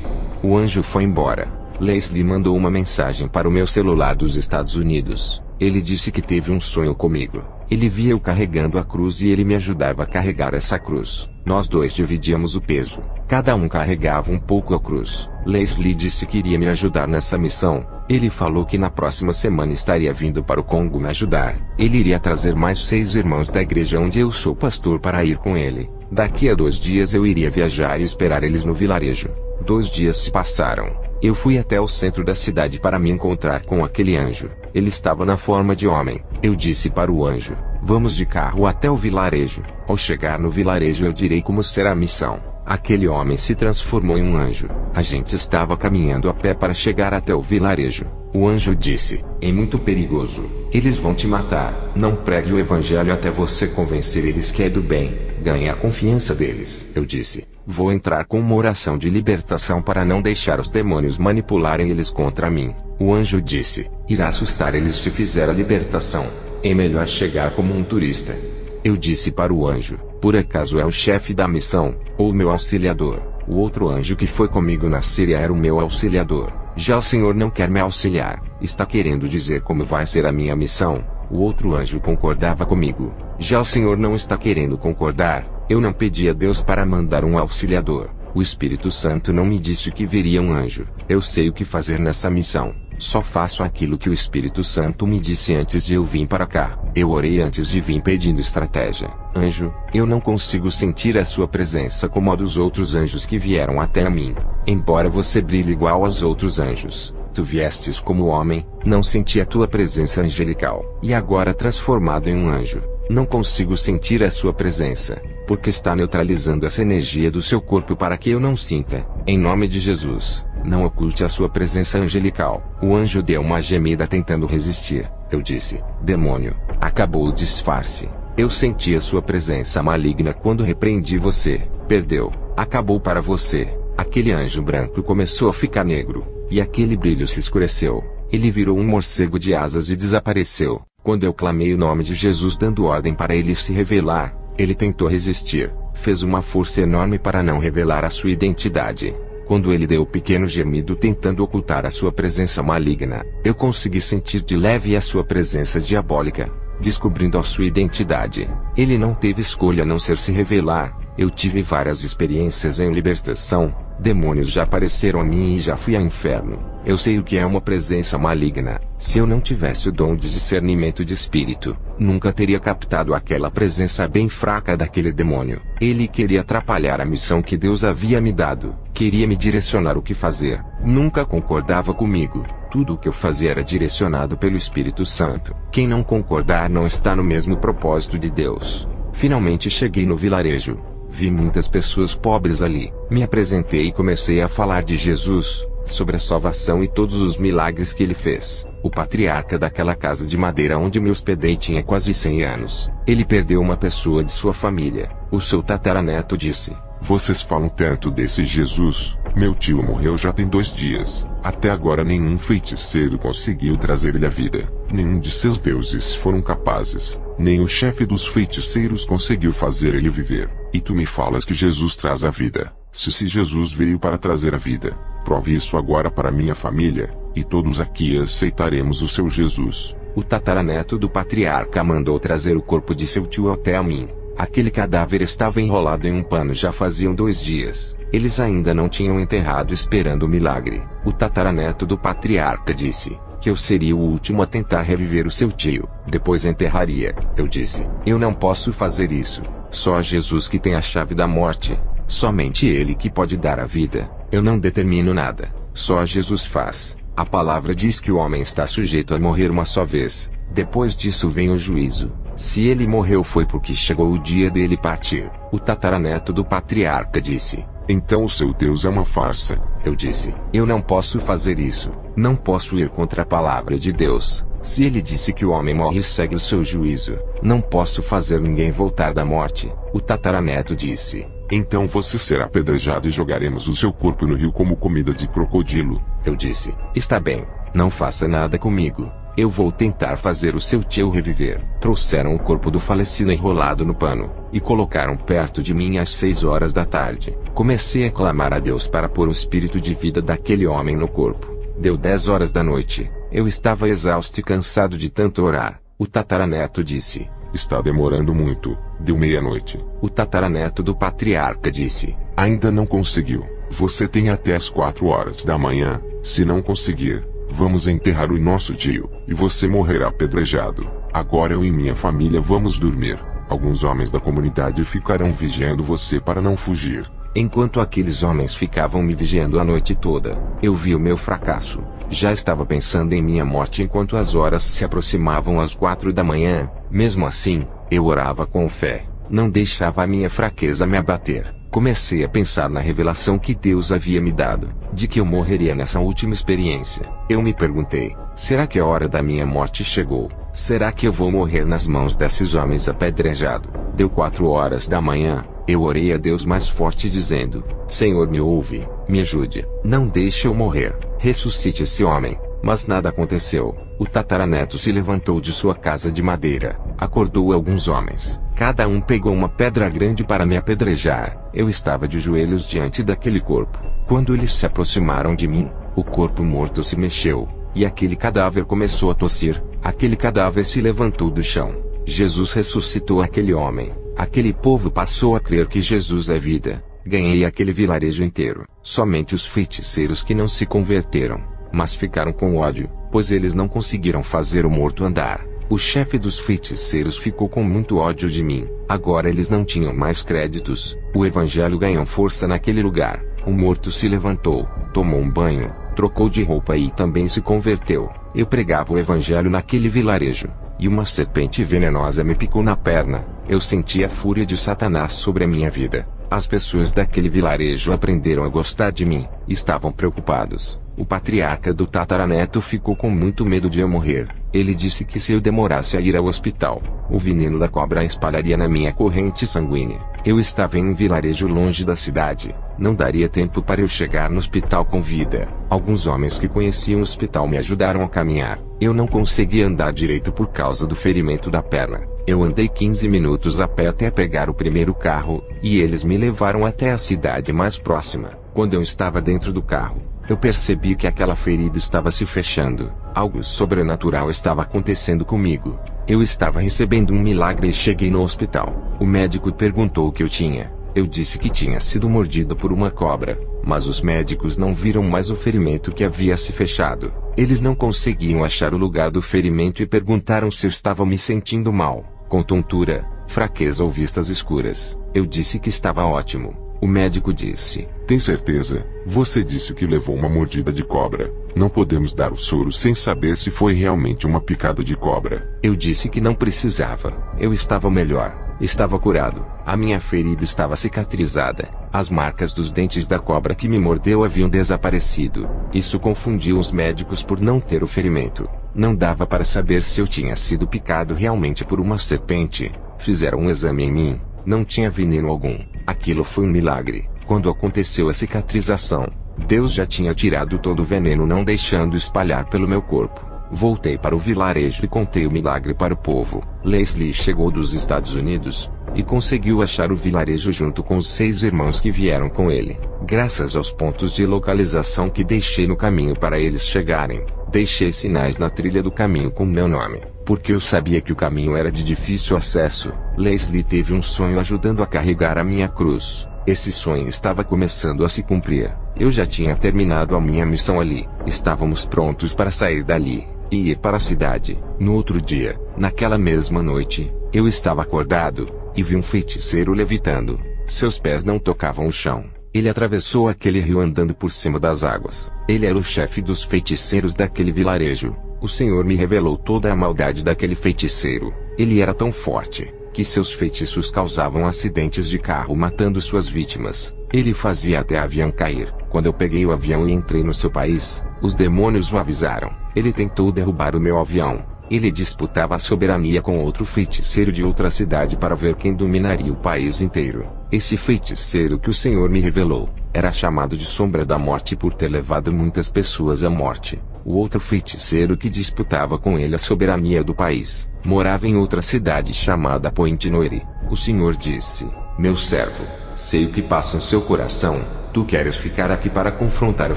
O anjo foi embora. Leslie mandou uma mensagem para o meu celular dos Estados Unidos. Ele disse que teve um sonho comigo. Ele via eu carregando a cruz e ele me ajudava a carregar essa cruz. Nós dois dividíamos o peso. Cada um carregava um pouco a cruz. Leslie disse que iria me ajudar nessa missão. Ele falou que na próxima semana estaria vindo para o Congo me ajudar. Ele iria trazer mais 6 irmãos da igreja onde eu sou pastor para ir com ele. Daqui a 2 dias eu iria viajar e esperar eles no vilarejo. 2 dias se passaram. Eu fui até o centro da cidade para me encontrar com aquele anjo. Ele estava na forma de homem. Eu disse para o anjo: "Vamos de carro até o vilarejo. Ao chegar no vilarejo eu direi como será a missão." Aquele homem se transformou em um anjo. A gente estava caminhando a pé para chegar até o vilarejo. O anjo disse: "É muito perigoso. Eles vão te matar. Não pregue o evangelho até você convencer eles que é do bem. Ganhe a confiança deles." Eu disse: "Vou entrar com uma oração de libertação para não deixar os demônios manipularem eles contra mim." O anjo disse: "Irá assustar eles se fizer a libertação. É melhor chegar como um turista." Eu disse para o anjo: "Por acaso é o chefe da missão, ou meu auxiliador?" O outro anjo que foi comigo na Síria era o meu auxiliador. "Já o Senhor não quer me auxiliar, está querendo dizer como vai ser a minha missão?" O outro anjo concordava comigo. "Já o Senhor não está querendo concordar? Eu não pedi a Deus para mandar um auxiliador. O Espírito Santo não me disse que viria um anjo. Eu sei o que fazer nessa missão. Só faço aquilo que o Espírito Santo me disse antes de eu vir para cá." Eu orei antes de vir pedindo estratégia. "Anjo, eu não consigo sentir a sua presença como a dos outros anjos que vieram até a mim. Embora você brilhe igual aos outros anjos, tu viestes como homem, não senti a tua presença angelical. E agora transformado em um anjo, não consigo sentir a sua presença, porque está neutralizando essa energia do seu corpo para que eu não sinta. Em nome de Jesus, não oculte a sua presença angelical." O anjo deu uma gemida tentando resistir. Eu disse: "Demônio, acabou o disfarce. Eu senti a sua presença maligna quando repreendi você. Perdeu. Acabou para você." Aquele anjo branco começou a ficar negro, e aquele brilho se escureceu. Ele virou um morcego de asas e desapareceu. Quando eu clamei o nome de Jesus dando ordem para ele se revelar, ele tentou resistir, fez uma força enorme para não revelar a sua identidade. Quando ele deu um pequeno gemido tentando ocultar a sua presença maligna, eu consegui sentir de leve a sua presença diabólica, descobrindo a sua identidade. Ele não teve escolha a não ser se revelar. Eu tive várias experiências em libertação. Demônios já apareceram a mim e já fui ao inferno. Eu sei o que é uma presença maligna. Se eu não tivesse o dom de discernimento de espírito, nunca teria captado aquela presença bem fraca daquele demônio. Ele queria atrapalhar a missão que Deus havia me dado. Queria me direcionar o que fazer. Nunca concordava comigo. Tudo o que eu fazia era direcionado pelo Espírito Santo. Quem não concordar não está no mesmo propósito de Deus. Finalmente cheguei no vilarejo. Vi muitas pessoas pobres ali. Me apresentei e comecei a falar de Jesus, sobre a salvação e todos os milagres que ele fez. O patriarca daquela casa de madeira onde me hospedei tinha quase 100 anos. Ele perdeu uma pessoa de sua família. O seu tataraneto disse: "Vocês falam tanto desse Jesus. Meu tio morreu já tem 2 dias. Até agora nenhum feiticeiro conseguiu trazer ele à vida. Nenhum de seus deuses foram capazes. Nem o chefe dos feiticeiros conseguiu fazer ele viver. E tu me falas que Jesus traz a vida. Se Jesus veio para trazer a vida, prove isso agora para minha família, e todos aqui aceitaremos o seu Jesus. O tataraneto do patriarca mandou trazer o corpo de seu tio até a mim. Aquele cadáver estava enrolado em um pano já faziam 2 dias. Eles ainda não tinham enterrado esperando o milagre. O tataraneto do patriarca disse que eu seria o último a tentar reviver o seu tio. Depois enterraria. Eu disse, eu não posso fazer isso. Só Jesus que tem a chave da morte. Somente Ele que pode dar a vida. Eu não determino nada. Só Jesus faz. A palavra diz que o homem está sujeito a morrer uma só vez. Depois disso vem o juízo. Se ele morreu foi porque chegou o dia dele partir. O tataraneto do patriarca disse, então o seu Deus é uma farsa. Eu disse, eu não posso fazer isso. Não posso ir contra a palavra de Deus. Se ele disse que o homem morre e segue o seu juízo, não posso fazer ninguém voltar da morte. O tataraneto disse, então você será apedrejado e jogaremos o seu corpo no rio como comida de crocodilo. Eu disse, está bem, não faça nada comigo. Eu vou tentar fazer o seu tio reviver. Trouxeram o corpo do falecido enrolado no pano, e colocaram perto de mim às 6 horas da tarde. Comecei a clamar a Deus para pôr o espírito de vida daquele homem no corpo. Deu 10 horas da noite. Eu estava exausto e cansado de tanto orar. O tataraneto disse, está demorando muito. Deu meia-noite. O tataraneto do patriarca disse, ainda não conseguiu. Você tem até as 4 horas da manhã. Se não conseguir, vamos enterrar o nosso tio, e você morrerá apedrejado. Agora eu e minha família vamos dormir. Alguns homens da comunidade ficarão vigiando você para não fugir. Enquanto aqueles homens ficavam me vigiando a noite toda, eu vi o meu fracasso. Já estava pensando em minha morte enquanto as horas se aproximavam às 4 da manhã. Mesmo assim, eu orava com fé. Não deixava a minha fraqueza me abater. Comecei a pensar na revelação que Deus havia me dado, de que eu morreria nessa última experiência. Eu me perguntei, será que a hora da minha morte chegou? Será que eu vou morrer nas mãos desses homens apedrejado? Deu 4 horas da manhã, eu orei a Deus mais forte dizendo, Senhor me ouve, me ajude, não deixe eu morrer, ressuscite esse homem. Mas nada aconteceu. O tataraneto se levantou de sua casa de madeira, acordou alguns homens. Cada um pegou uma pedra grande para me apedrejar. Eu estava de joelhos diante daquele corpo. Quando eles se aproximaram de mim, o corpo morto se mexeu, e aquele cadáver começou a tossir. Aquele cadáver se levantou do chão. Jesus ressuscitou aquele homem. Aquele povo passou a crer que Jesus é vida. Ganhei aquele vilarejo inteiro. Somente os feiticeiros que não se converteram, mas ficaram com ódio, pois eles não conseguiram fazer o morto andar. O chefe dos feiticeiros ficou com muito ódio de mim. Agora eles não tinham mais créditos. O evangelho ganhou força naquele lugar. O morto se levantou, tomou um banho, trocou de roupa e também se converteu. Eu pregava o evangelho naquele vilarejo, e uma serpente venenosa me picou na perna. Eu senti a fúria de Satanás sobre a minha vida. As pessoas daquele vilarejo aprenderam a gostar de mim. Estavam preocupados. O patriarca do tataraneto ficou com muito medo de eu morrer. Ele disse que se eu demorasse a ir ao hospital, o veneno da cobra espalharia na minha corrente sanguínea. Eu estava em um vilarejo longe da cidade. Não daria tempo para eu chegar no hospital com vida. Alguns homens que conheciam o hospital me ajudaram a caminhar. Eu não conseguia andar direito por causa do ferimento da perna. Eu andei 15 minutos a pé até pegar o primeiro carro, e eles me levaram até a cidade mais próxima. Quando eu estava dentro do carro, eu percebi que aquela ferida estava se fechando. Algo sobrenatural estava acontecendo comigo. Eu estava recebendo um milagre e cheguei no hospital. O médico perguntou o que eu tinha. Eu disse que tinha sido mordido por uma cobra, mas os médicos não viram mais o ferimento que havia se fechado. Eles não conseguiam achar o lugar do ferimento e perguntaram se eu estava me sentindo mal, com tontura, fraqueza ou vistas escuras. Eu disse que estava ótimo. O médico disse, tem certeza? Você disse que levou uma mordida de cobra. Não podemos dar o soro sem saber se foi realmente uma picada de cobra. Eu disse que não precisava. Eu estava melhor. Estava curado. A minha ferida estava cicatrizada. As marcas dos dentes da cobra que me mordeu haviam desaparecido. Isso confundiu os médicos por não ter o ferimento. Não dava para saber se eu tinha sido picado realmente por uma serpente. Fizeram um exame em mim. Não tinha veneno algum. Aquilo foi um milagre. Quando aconteceu a cicatrização, Deus já tinha tirado todo o veneno, não deixando espalhar pelo meu corpo. Voltei para o vilarejo e contei o milagre para o povo. Leslie chegou dos Estados Unidos e conseguiu achar o vilarejo junto com os 6 irmãos que vieram com ele. Graças aos pontos de localização que deixei no caminho para eles chegarem, deixei sinais na trilha do caminho com meu nome, porque eu sabia que o caminho era de difícil acesso. Leslie teve um sonho ajudando a carregar a minha cruz. Esse sonho estava começando a se cumprir. Eu já tinha terminado a minha missão ali. Estávamos prontos para sair dali e ir para a cidade. No outro dia, naquela mesma noite, eu estava acordado e vi um feiticeiro levitando. Seus pés não tocavam o chão. Ele atravessou aquele rio andando por cima das águas. Ele era o chefe dos feiticeiros daquele vilarejo. O Senhor me revelou toda a maldade daquele feiticeiro. Ele era tão forte que seus feitiços causavam acidentes de carro matando suas vítimas. Ele fazia até avião cair. Quando eu peguei o avião e entrei no seu país, os demônios o avisaram. Ele tentou derrubar o meu avião. Ele disputava a soberania com outro feiticeiro de outra cidade para ver quem dominaria o país inteiro. Esse feiticeiro que o Senhor me revelou era chamado de Sombra da Morte por ter levado muitas pessoas à morte. O outro feiticeiro que disputava com ele a soberania do país morava em outra cidade chamada Point Noire. O Senhor disse: meu servo, sei o que passa em seu coração. Tu queres ficar aqui para confrontar o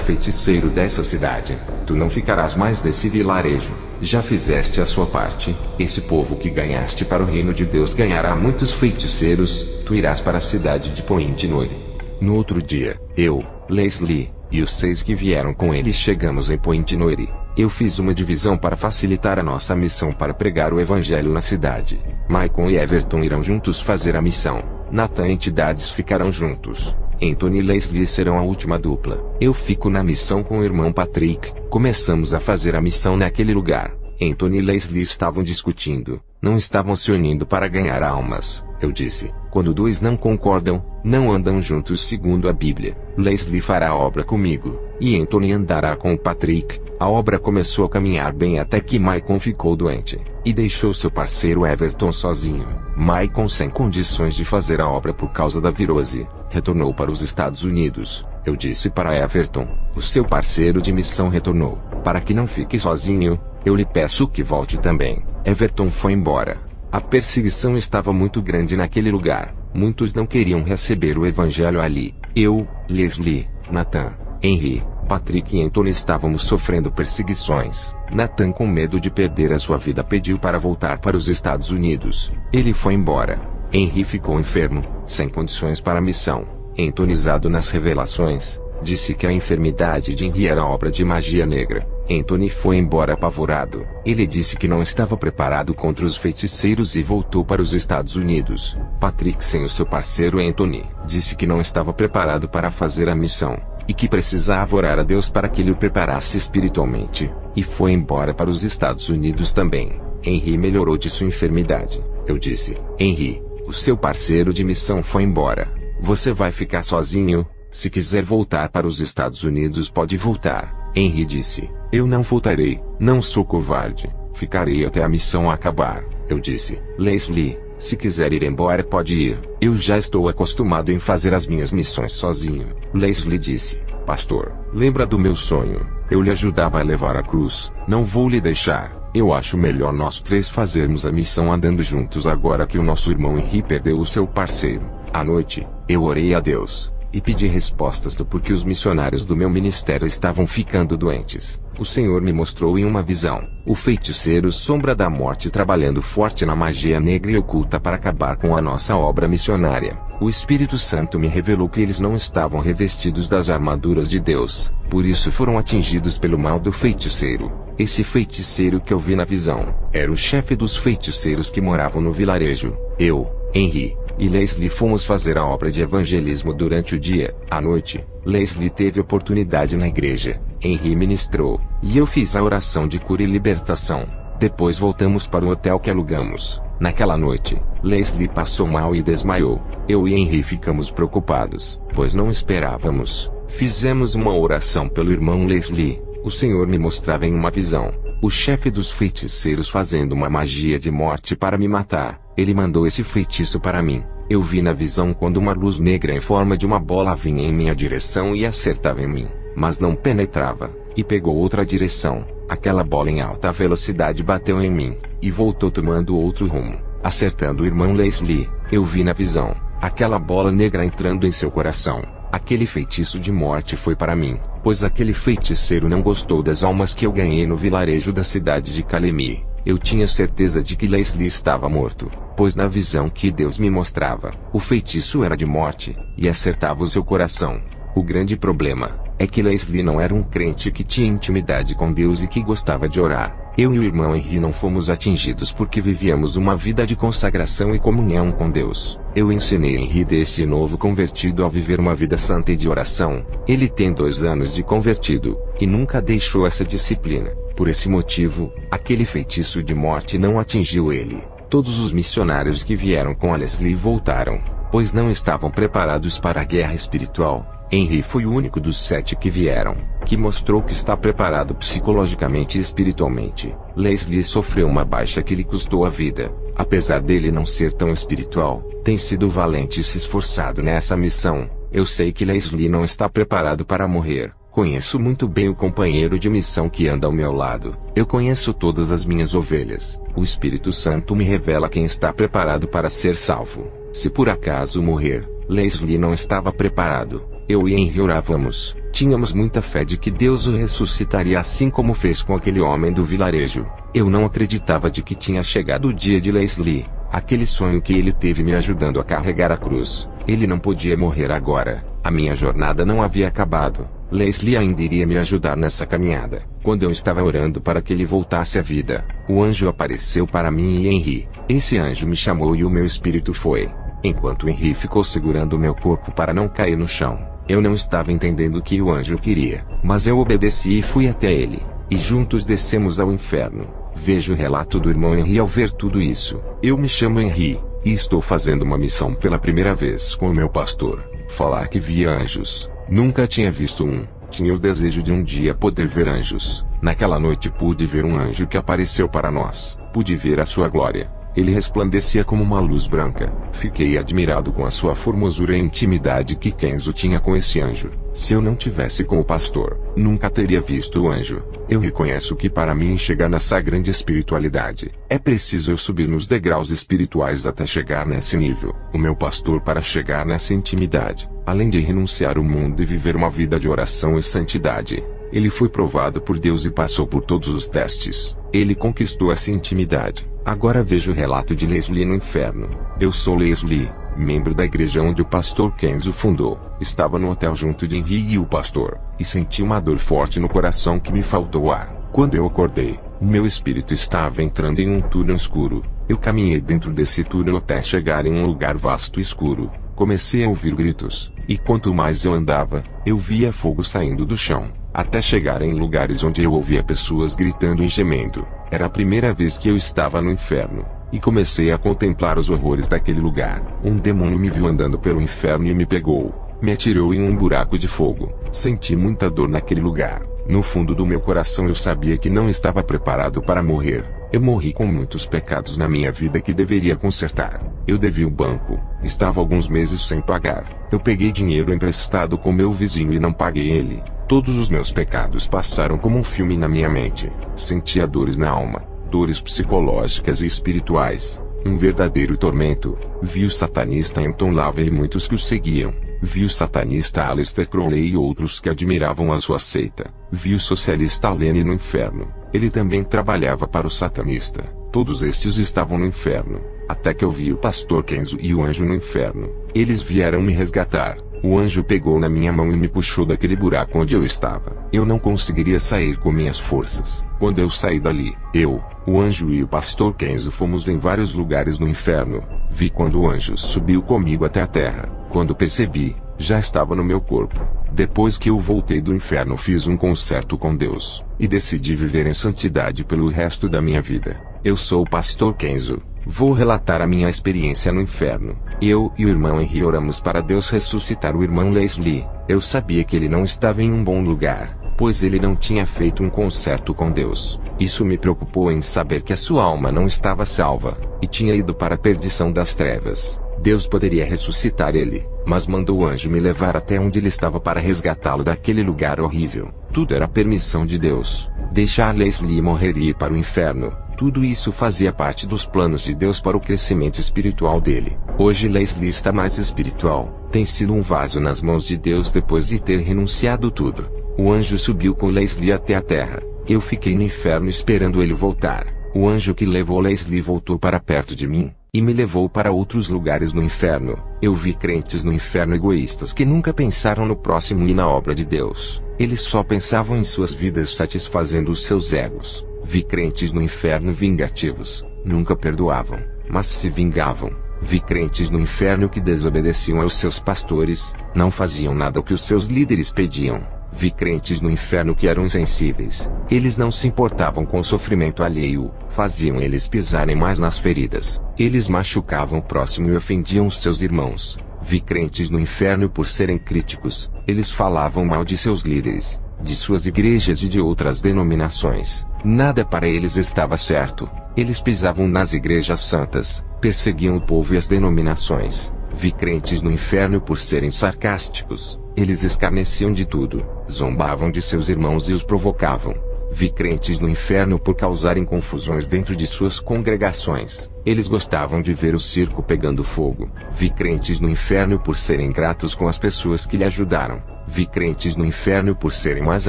feiticeiro dessa cidade. Tu não ficarás mais desse vilarejo. Já fizeste a sua parte. Esse povo que ganhaste para o reino de Deus ganhará muitos feiticeiros. Tu irás para a cidade de Point Noire. No outro dia, eu, Leslie, e os 6 que vieram com ele chegamos em Point Noire. Eu fiz uma divisão para facilitar a nossa missão para pregar o evangelho na cidade. Maicon e Everton irão juntos fazer a missão. Nathan e Entidades ficarão juntos. Anthony e Leslie serão a última dupla. Eu fico na missão com o irmão Patrick. Começamos a fazer a missão naquele lugar. Anthony e Leslie estavam discutindo. Não estavam se unindo para ganhar almas. Eu disse: quando 2 não concordam, não andam juntos segundo a Bíblia. Leslie fará a obra comigo, e Anthony andará com o Patrick. A obra começou a caminhar bem até que Maicon ficou doente, e deixou seu parceiro Everton sozinho. Maicon, sem condições de fazer a obra por causa da virose, retornou para os Estados Unidos. Eu disse para Everton: o seu parceiro de missão retornou. Para que não fique sozinho, eu lhe peço que volte também. Everton foi embora. A perseguição estava muito grande naquele lugar. Muitos não queriam receber o evangelho ali. Eu, Leslie, Nathan, Henry, Patrick e Anthony estávamos sofrendo perseguições. Nathan, com medo de perder a sua vida, pediu para voltar para os Estados Unidos. Ele foi embora. Henry ficou enfermo, sem condições para a missão. Anthony, usado nas revelações, disse que a enfermidade de Henry era obra de magia negra. Anthony foi embora apavorado. Ele disse que não estava preparado contra os feiticeiros e voltou para os Estados Unidos. Patrick, sem o seu parceiro Anthony, disse que não estava preparado para fazer a missão, e que precisava orar a Deus para que ele o preparasse espiritualmente, e foi embora para os Estados Unidos também. Henry melhorou de sua enfermidade. Eu disse: Henry, o seu parceiro de missão foi embora. Você vai ficar sozinho. Se quiser voltar para os Estados Unidos, pode voltar. Henry disse: eu não voltarei, não sou covarde, ficarei até a missão acabar. Eu disse: Leslie, se quiser ir embora pode ir, eu já estou acostumado em fazer as minhas missões sozinho. Leslie disse: pastor, lembra do meu sonho? Eu lhe ajudava a levar a cruz. Não vou lhe deixar. Eu acho melhor nós 3 fazermos a missão andando juntos agora que o nosso irmão Henry perdeu o seu parceiro. À noite, eu orei a Deus e pedi respostas do porquê os missionários do meu ministério estavam ficando doentes. O Senhor me mostrou em uma visão o feiticeiro Sombra da Morte trabalhando forte na magia negra e oculta para acabar com a nossa obra missionária. O Espírito Santo me revelou que eles não estavam revestidos das armaduras de Deus, por isso foram atingidos pelo mal do feiticeiro. Esse feiticeiro que eu vi na visão era o chefe dos feiticeiros que moravam no vilarejo. Eu, Henry e Leslie fomos fazer a obra de evangelismo durante o dia. À noite, Leslie teve oportunidade na igreja. Henry ministrou, e eu fiz a oração de cura e libertação. Depois voltamos para o hotel que alugamos. Naquela noite, Leslie passou mal e desmaiou. Eu e Henry ficamos preocupados, pois não esperávamos. Fizemos uma oração pelo irmão Leslie. O Senhor me mostrava em uma visão o chefe dos feiticeiros fazendo uma magia de morte para me matar. Ele mandou esse feitiço para mim. Eu vi na visão quando uma luz negra em forma de uma bola vinha em minha direção e acertava em mim, mas não penetrava, e pegou outra direção. Aquela bola em alta velocidade bateu em mim, e voltou tomando outro rumo, acertando o irmão Leslie. Eu vi na visão aquela bola negra entrando em seu coração, Aquele feitiço de morte foi para mim, pois aquele feiticeiro não gostou das almas que eu ganhei no vilarejo da cidade de Calemi. Eu tinha certeza de que Leslie estava morto, pois na visão que Deus me mostrava, o feitiço era de morte, e acertava o seu coração. O grande problema é que Leslie não era um crente que tinha intimidade com Deus e que gostava de orar. Eu e o irmão Henry não fomos atingidos porque vivíamos uma vida de consagração e comunhão com Deus. Eu ensinei Henry desde novo convertido a viver uma vida santa e de oração. Ele tem 2 anos de convertido, e nunca deixou essa disciplina. Por esse motivo, aquele feitiço de morte não atingiu ele. Todos os missionários que vieram com a Leslie voltaram, pois não estavam preparados para a guerra espiritual. Henry foi o único dos 7 que vieram, que mostrou que está preparado psicologicamente e espiritualmente. Leslie sofreu uma baixa que lhe custou a vida. Apesar dele não ser tão espiritual, tem sido valente e se esforçado nessa missão. Eu sei que Leslie não está preparado para morrer. Conheço muito bem o companheiro de missão que anda ao meu lado. Eu conheço todas as minhas ovelhas. O Espírito Santo me revela quem está preparado para ser salvo. Se por acaso morrer, Leslie não estava preparado. Eu e Henry orávamos. Tínhamos muita fé de que Deus o ressuscitaria assim como fez com aquele homem do vilarejo. Eu não acreditava de que tinha chegado o dia de Leslie. Aquele sonho que ele teve me ajudando a carregar a cruz. Ele não podia morrer agora. A minha jornada não havia acabado. Leslie ainda iria me ajudar nessa caminhada. Quando eu estava orando para que ele voltasse à vida, o anjo apareceu para mim e Henry. Esse anjo me chamou e o meu espírito foi. Enquanto Henry ficou segurando o meu corpo para não cair no chão. Eu não estava entendendo o que o anjo queria, mas eu obedeci e fui até ele. E juntos descemos ao inferno. Veja o relato do irmão Henry ao ver tudo isso. Eu me chamo Henry, e estou fazendo uma missão pela primeira vez com o meu pastor. Falar que via anjos. Nunca tinha visto um. Tinha o desejo de um dia poder ver anjos. Naquela noite pude ver um anjo que apareceu para nós. Pude ver a sua glória. Ele resplandecia como uma luz branca. Fiquei admirado com a sua formosura e intimidade que Kenzo tinha com esse anjo. Se eu não tivesse com o pastor, nunca teria visto o anjo. Eu reconheço que para mim chegar nessa grande espiritualidade, é preciso eu subir nos degraus espirituais até chegar nesse nível. O meu pastor para chegar nessa intimidade, além de renunciar ao mundo e viver uma vida de oração e santidade, ele foi provado por Deus e passou por todos os testes. Ele conquistou essa intimidade. Agora veja o relato de Leslie no inferno. Eu sou Leslie, membro da igreja onde o pastor Kenzo fundou. Estava no hotel junto de Henry e o pastor, e senti uma dor forte no coração que me faltou ar. Quando eu acordei, o meu espírito estava entrando em um túnel escuro. Eu caminhei dentro desse túnel até chegar em um lugar vasto e escuro. Comecei a ouvir gritos, e quanto mais eu andava, eu via fogo saindo do chão, até chegar em lugares onde eu ouvia pessoas gritando e gemendo. Era a primeira vez que eu estava no inferno, e comecei a contemplar os horrores daquele lugar. Um demônio me viu andando pelo inferno e me pegou. Me atirou em um buraco de fogo. Senti muita dor naquele lugar. No fundo do meu coração eu sabia que não estava preparado para morrer. Eu morri com muitos pecados na minha vida que deveria consertar. Eu devia o banco. Estava alguns meses sem pagar. Eu peguei dinheiro emprestado com meu vizinho e não paguei ele. Todos os meus pecados passaram como um filme na minha mente. Sentia dores na alma, dores psicológicas e espirituais. Um verdadeiro tormento. Vi o satanista Anton LaVey e muitos que o seguiam. Vi o satanista Aleister Crowley e outros que admiravam a sua seita. Vi o socialista Lenny no inferno. Ele também trabalhava para o satanista. Todos estes estavam no inferno. Até que eu vi o pastor Kenzo e o anjo no inferno. Eles vieram me resgatar. O anjo pegou na minha mão e me puxou daquele buraco onde eu estava. Eu não conseguiria sair com minhas forças. Quando eu saí dali, eu, o anjo e o pastor Kenzo fomos em vários lugares no inferno. Vi quando o anjo subiu comigo até a terra. Quando percebi, já estava no meu corpo. Depois que eu voltei do inferno fiz um concerto com Deus, e decidi viver em santidade pelo resto da minha vida. Eu sou o pastor Kenzo. Vou relatar a minha experiência no inferno. Eu e o irmão Henry oramos para Deus ressuscitar o irmão Leslie. Eu sabia que ele não estava em um bom lugar, pois ele não tinha feito um concerto com Deus. Isso me preocupou em saber que a sua alma não estava salva, e tinha ido para a perdição das trevas. Deus poderia ressuscitar ele, mas mandou o anjo me levar até onde ele estava para resgatá-lo daquele lugar horrível. Tudo era permissão de Deus. Deixar Leslie morrer e ir para o inferno. Tudo isso fazia parte dos planos de Deus para o crescimento espiritual dele. Hoje Leslie está mais espiritual, tem sido um vaso nas mãos de Deus depois de ter renunciado tudo. O anjo subiu com Leslie até a terra. Eu fiquei no inferno esperando ele voltar. O anjo que levou Leslie voltou para perto de mim, e me levou para outros lugares no inferno. Eu vi crentes no inferno egoístas que nunca pensaram no próximo e na obra de Deus. Eles só pensavam em suas vidas satisfazendo os seus egos. Vi crentes no inferno vingativos, nunca perdoavam, mas se vingavam. Vi crentes no inferno que desobedeciam aos seus pastores, não faziam nada o que os seus líderes pediam. Vi crentes no inferno que eram insensíveis. Eles não se importavam com o sofrimento alheio, faziam eles pisarem mais nas feridas. Eles machucavam o próximo e ofendiam os seus irmãos. Vi crentes no inferno por serem críticos. Eles falavam mal de seus líderes, de suas igrejas e de outras denominações. Nada para eles estava certo. Eles pisavam nas igrejas santas, perseguiam o povo e as denominações. Vi crentes no inferno por serem sarcásticos. Eles escarneciam de tudo, zombavam de seus irmãos e os provocavam. Vi crentes no inferno por causarem confusões dentro de suas congregações. Eles gostavam de ver o circo pegando fogo. Vi crentes no inferno por serem gratos com as pessoas que lhe ajudaram. Vi crentes no inferno por serem mais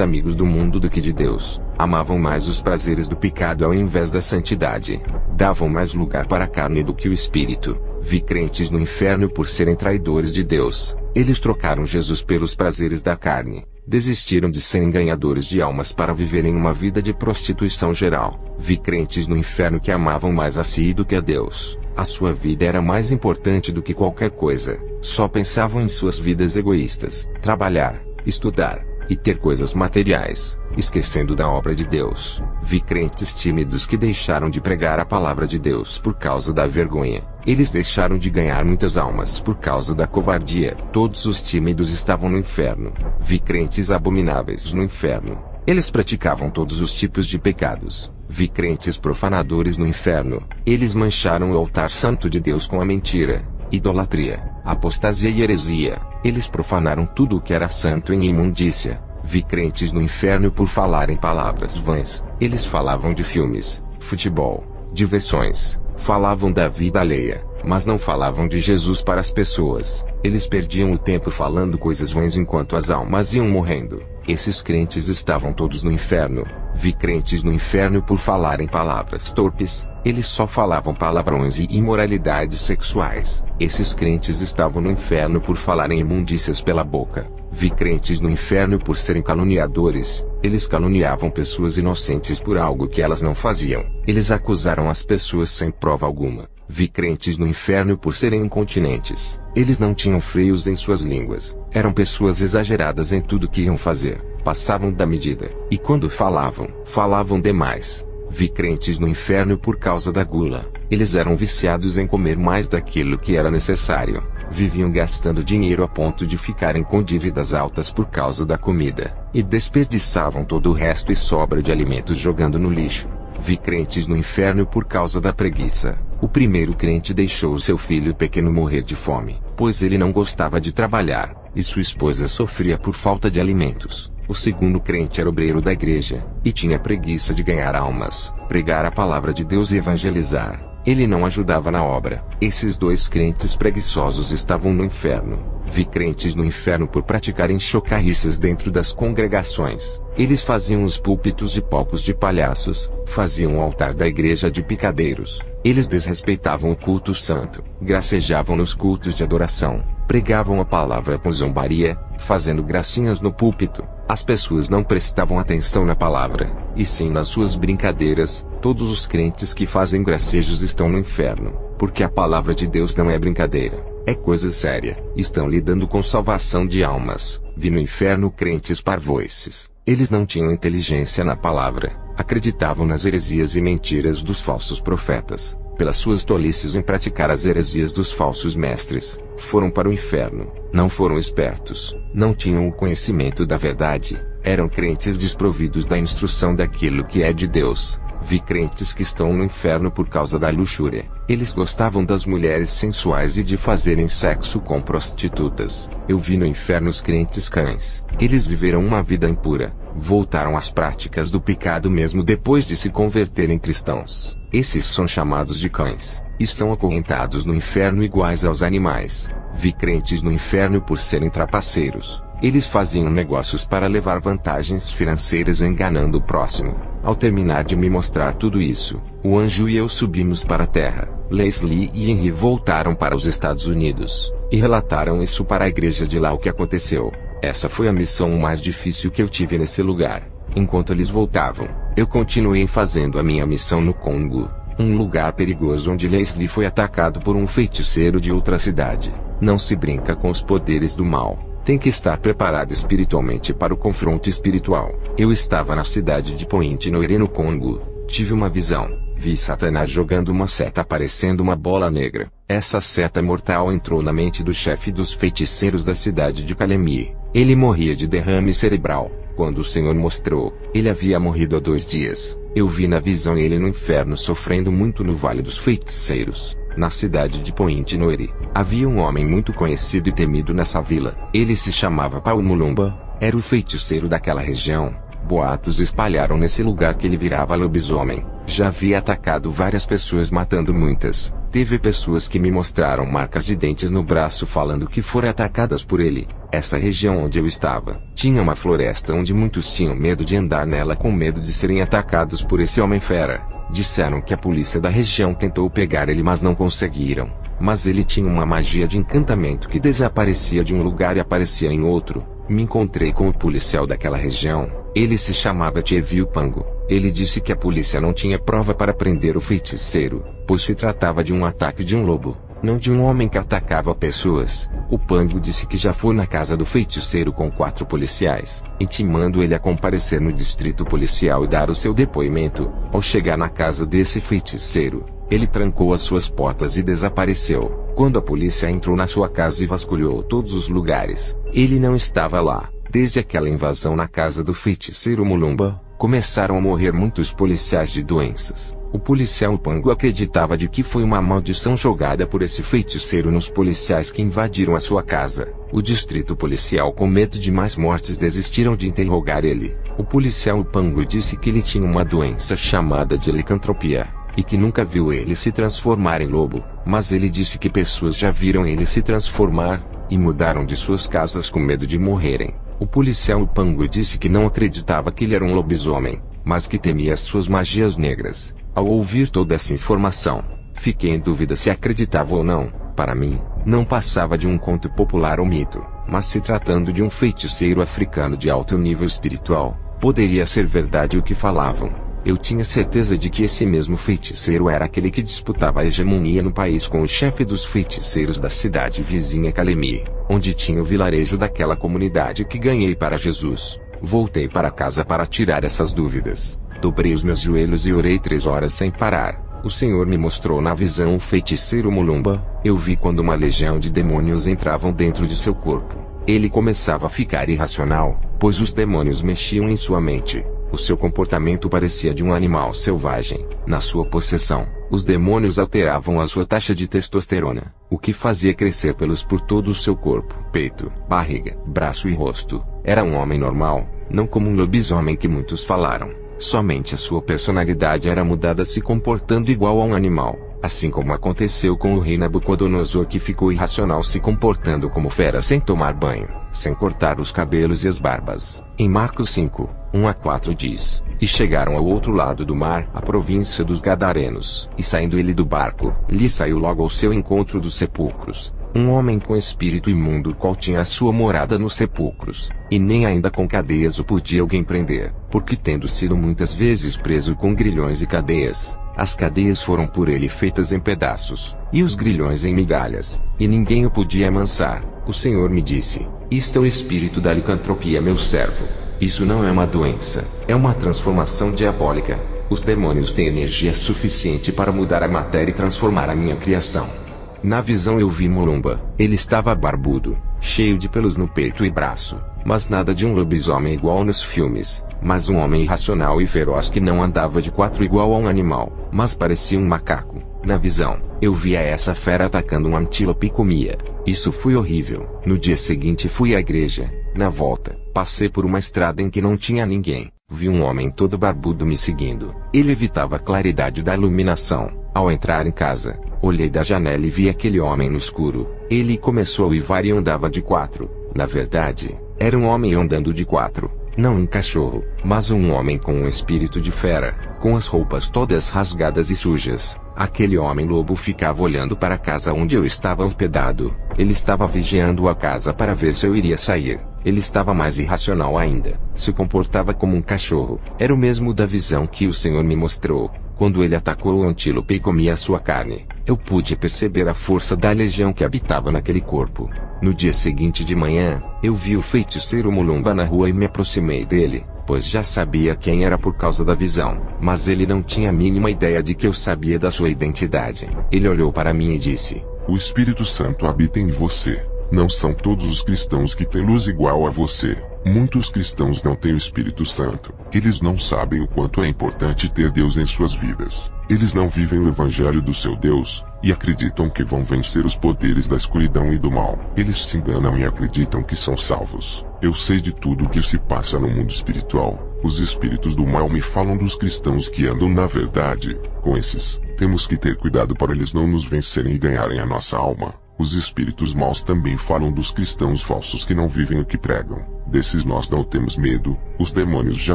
amigos do mundo do que de Deus. Amavam mais os prazeres do pecado ao invés da santidade. Davam mais lugar para a carne do que o espírito. Vi crentes no inferno por serem traidores de Deus. Eles trocaram Jesus pelos prazeres da carne. Desistiram de serem ganhadores de almas para viverem uma vida de prostituição geral. Vi crentes no inferno que amavam mais a si do que a Deus. A sua vida era mais importante do que qualquer coisa. Só pensavam em suas vidas egoístas, trabalhar, estudar e ter coisas materiais, esquecendo da obra de Deus. Vi crentes tímidos que deixaram de pregar a palavra de Deus por causa da vergonha. Eles deixaram de ganhar muitas almas por causa da covardia. Todos os tímidos estavam no inferno. Vi crentes abomináveis no inferno. Eles praticavam todos os tipos de pecados. Vi crentes profanadores no inferno. Eles mancharam o altar santo de Deus com a mentira, idolatria, apostasia e heresia. Eles profanaram tudo o que era santo em imundícia. Vi crentes no inferno por falarem palavras vãs. Eles falavam de filmes, futebol, diversões, falavam da vida alheia, mas não falavam de Jesus para as pessoas. Eles perdiam o tempo falando coisas vãs enquanto as almas iam morrendo. Esses crentes estavam todos no inferno. Vi crentes no inferno por falarem palavras torpes. Eles só falavam palavrões e imoralidades sexuais. Esses crentes estavam no inferno por falarem imundícias pela boca. Vi crentes no inferno por serem caluniadores. Eles caluniavam pessoas inocentes por algo que elas não faziam. Eles acusaram as pessoas sem prova alguma. Vi crentes no inferno por serem incontinentes. Eles não tinham freios em suas línguas. Eram pessoas exageradas em tudo que iam fazer. Passavam da medida. E quando falavam, falavam demais. Vi crentes no inferno por causa da gula. Eles eram viciados em comer mais daquilo que era necessário. Viviam gastando dinheiro a ponto de ficarem com dívidas altas por causa da comida. E desperdiçavam todo o resto e sobra de alimentos jogando no lixo. Vi crentes no inferno por causa da preguiça. O primeiro crente deixou seu filho pequeno morrer de fome, pois ele não gostava de trabalhar, e sua esposa sofria por falta de alimentos. O segundo crente era obreiro da igreja, e tinha preguiça de ganhar almas, pregar a palavra de Deus e evangelizar. Ele não ajudava na obra. Esses dois crentes preguiçosos estavam no inferno. Vi crentes no inferno por praticarem chocarrices dentro das congregações. Eles faziam os púlpitos de palcos de palhaços, faziam o altar da igreja de picadeiros. Eles desrespeitavam o culto santo, gracejavam nos cultos de adoração, pregavam a palavra com zombaria, fazendo gracinhas no púlpito. As pessoas não prestavam atenção na palavra, e sim nas suas brincadeiras. Todos os crentes que fazem gracejos estão no inferno, porque a palavra de Deus não é brincadeira, é coisa séria. Estão lidando com salvação de almas. Vi no inferno crentes parvoices. Eles não tinham inteligência na palavra, acreditavam nas heresias e mentiras dos falsos profetas. Pelas suas tolices em praticar as heresias dos falsos mestres, foram para o inferno. Não foram espertos, não tinham o conhecimento da verdade, eram crentes desprovidos da instrução daquilo que é de Deus. Vi crentes que estão no inferno por causa da luxúria. Eles gostavam das mulheres sensuais e de fazerem sexo com prostitutas. Eu vi no inferno os crentes cães. Eles viveram uma vida impura, voltaram às práticas do pecado mesmo depois de se converterem cristãos. Esses são chamados de cães, e são acorrentados no inferno iguais aos animais. Vi crentes no inferno por serem trapaceiros. Eles faziam negócios para levar vantagens financeiras enganando o próximo. Ao terminar de me mostrar tudo isso, o anjo e eu subimos para a terra. Leslie e Henry voltaram para os Estados Unidos, e relataram isso para a igreja de lá o que aconteceu. Essa foi a missão mais difícil que eu tive nesse lugar. Enquanto eles voltavam, eu continuei fazendo a minha missão no Congo, um lugar perigoso onde Leslie foi atacado por um feiticeiro de outra cidade. Não se brinca com os poderes do mal. Tem que estar preparado espiritualmente para o confronto espiritual. Eu estava na cidade de Pointe-Noire no Congo. Tive uma visão. Vi Satanás jogando uma seta parecendo uma bola negra. Essa seta mortal entrou na mente do chefe dos feiticeiros da cidade de Calemi. Ele morria de derrame cerebral. Quando o Senhor mostrou, ele havia morrido há 2 dias. Eu vi na visão ele no inferno sofrendo muito no Vale dos Feiticeiros. Na cidade de Pointe-Noire, havia um homem muito conhecido e temido nessa vila. Ele se chamava Paul Mulumba, era o feiticeiro daquela região. Boatos espalharam nesse lugar que ele virava lobisomem. Já havia atacado várias pessoas, matando muitas. Teve pessoas que me mostraram marcas de dentes no braço falando que foram atacadas por ele. Essa região onde eu estava, tinha uma floresta onde muitos tinham medo de andar nela com medo de serem atacados por esse homem fera. Disseram que a polícia da região tentou pegar ele mas não conseguiram. Mas ele tinha uma magia de encantamento que desaparecia de um lugar e aparecia em outro. Me encontrei com o policial daquela região. Ele se chamava Tievio Pango. Ele disse que a polícia não tinha prova para prender o feiticeiro, pois se tratava de um ataque de um lobo, não de um homem que atacava pessoas. O Pango disse que já foi na casa do feiticeiro com 4 policiais, intimando ele a comparecer no distrito policial e dar o seu depoimento. Ao chegar na casa desse feiticeiro, ele trancou as suas portas e desapareceu. Quando a polícia entrou na sua casa e vasculhou todos os lugares, ele não estava lá. Desde aquela invasão na casa do feiticeiro Mulumba, começaram a morrer muitos policiais de doenças. O policial Pango acreditava de que foi uma maldição jogada por esse feiticeiro nos policiais que invadiram a sua casa. O distrito policial, com medo de mais mortes, desistiram de interrogar ele. O policial Pango disse que ele tinha uma doença chamada de licantropia, e que nunca viu ele se transformar em lobo, mas ele disse que pessoas já viram ele se transformar, e mudaram de suas casas com medo de morrerem. O policial Pango disse que não acreditava que ele era um lobisomem, mas que temia as suas magias negras. Ao ouvir toda essa informação, fiquei em dúvida se acreditava ou não. Para mim, não passava de um conto popular ou mito, mas se tratando de um feiticeiro africano de alto nível espiritual, poderia ser verdade o que falavam. Eu tinha certeza de que esse mesmo feiticeiro era aquele que disputava a hegemonia no país com o chefe dos feiticeiros da cidade vizinha Calemi, onde tinha o vilarejo daquela comunidade que ganhei para Jesus. Voltei para casa para tirar essas dúvidas. Dobrei os meus joelhos e orei 3 horas sem parar. O Senhor me mostrou na visão o feiticeiro Mulumba. Eu vi quando uma legião de demônios entravam dentro de seu corpo. Ele começava a ficar irracional, pois os demônios mexiam em sua mente. O seu comportamento parecia de um animal selvagem. Na sua possessão, os demônios alteravam a sua taxa de testosterona, o que fazia crescer pelos por todo o seu corpo, peito, barriga, braço e rosto. Era um homem normal, não como um lobisomem que muitos falaram. Somente a sua personalidade era mudada, se comportando igual a um animal, assim como aconteceu com o rei Nabucodonosor, que ficou irracional se comportando como fera sem tomar banho, sem cortar os cabelos e as barbas. Em Marcos 5, 1-4 diz: E chegaram ao outro lado do mar, a província dos Gadarenos, e saindo ele do barco, lhe saiu logo ao seu encontro dos sepulcros um homem com espírito imundo, o qual tinha a sua morada nos sepulcros, e nem ainda com cadeias o podia alguém prender, porque tendo sido muitas vezes preso com grilhões e cadeias, as cadeias foram por ele feitas em pedaços, e os grilhões em migalhas, e ninguém o podia amansar. O Senhor me disse: Isto é o espírito da licantropia, meu servo. Isso não é uma doença, é uma transformação diabólica. Os demônios têm energia suficiente para mudar a matéria e transformar a minha criação. Na visão eu vi Mulumba. Ele estava barbudo, cheio de pelos no peito e braço, mas nada de um lobisomem igual nos filmes, mas um homem irracional e feroz que não andava de 4 igual a um animal, mas parecia um macaco. Na visão, eu via essa fera atacando um antílope e comia. Isso foi horrível. No dia seguinte fui à igreja. Na volta, passei por uma estrada em que não tinha ninguém. vi um homem todo barbudo me seguindo. Ele evitava a claridade da iluminação. Ao entrar em casa, olhei da janela e vi aquele homem no escuro. Ele começou a uivar e andava de 4. Na verdade, era um homem andando de 4. Não um cachorro, mas um homem com um espírito de fera, com as roupas todas rasgadas e sujas. Aquele homem-lobo ficava olhando para a casa onde eu estava hospedado. Ele estava vigiando a casa para ver se eu iria sair. Ele estava mais irracional ainda. Se comportava como um cachorro. Era o mesmo da visão que o Senhor me mostrou, quando ele atacou o antílope e comia sua carne. Eu pude perceber a força da legião que habitava naquele corpo. No dia seguinte de manhã, eu vi o feiticeiro Mulumba na rua e me aproximei dele, pois já sabia quem era por causa da visão, mas ele não tinha a mínima ideia de que eu sabia da sua identidade. Ele olhou para mim e disse: O Espírito Santo habita em você. Não são todos os cristãos que têm luz igual a você. Muitos cristãos não têm o Espírito Santo. Eles não sabem o quanto é importante ter Deus em suas vidas. Eles não vivem o evangelho do seu Deus, e acreditam que vão vencer os poderes da escuridão e do mal. Eles se enganam e acreditam que são salvos. Eu sei de tudo o que se passa no mundo espiritual. Os espíritos do mal me falam dos cristãos que andam na verdade. Com esses, temos que ter cuidado para eles não nos vencerem e ganharem a nossa alma. Os espíritos maus também falam dos cristãos falsos que não vivem o que pregam. Desses nós não temos medo. Os demônios já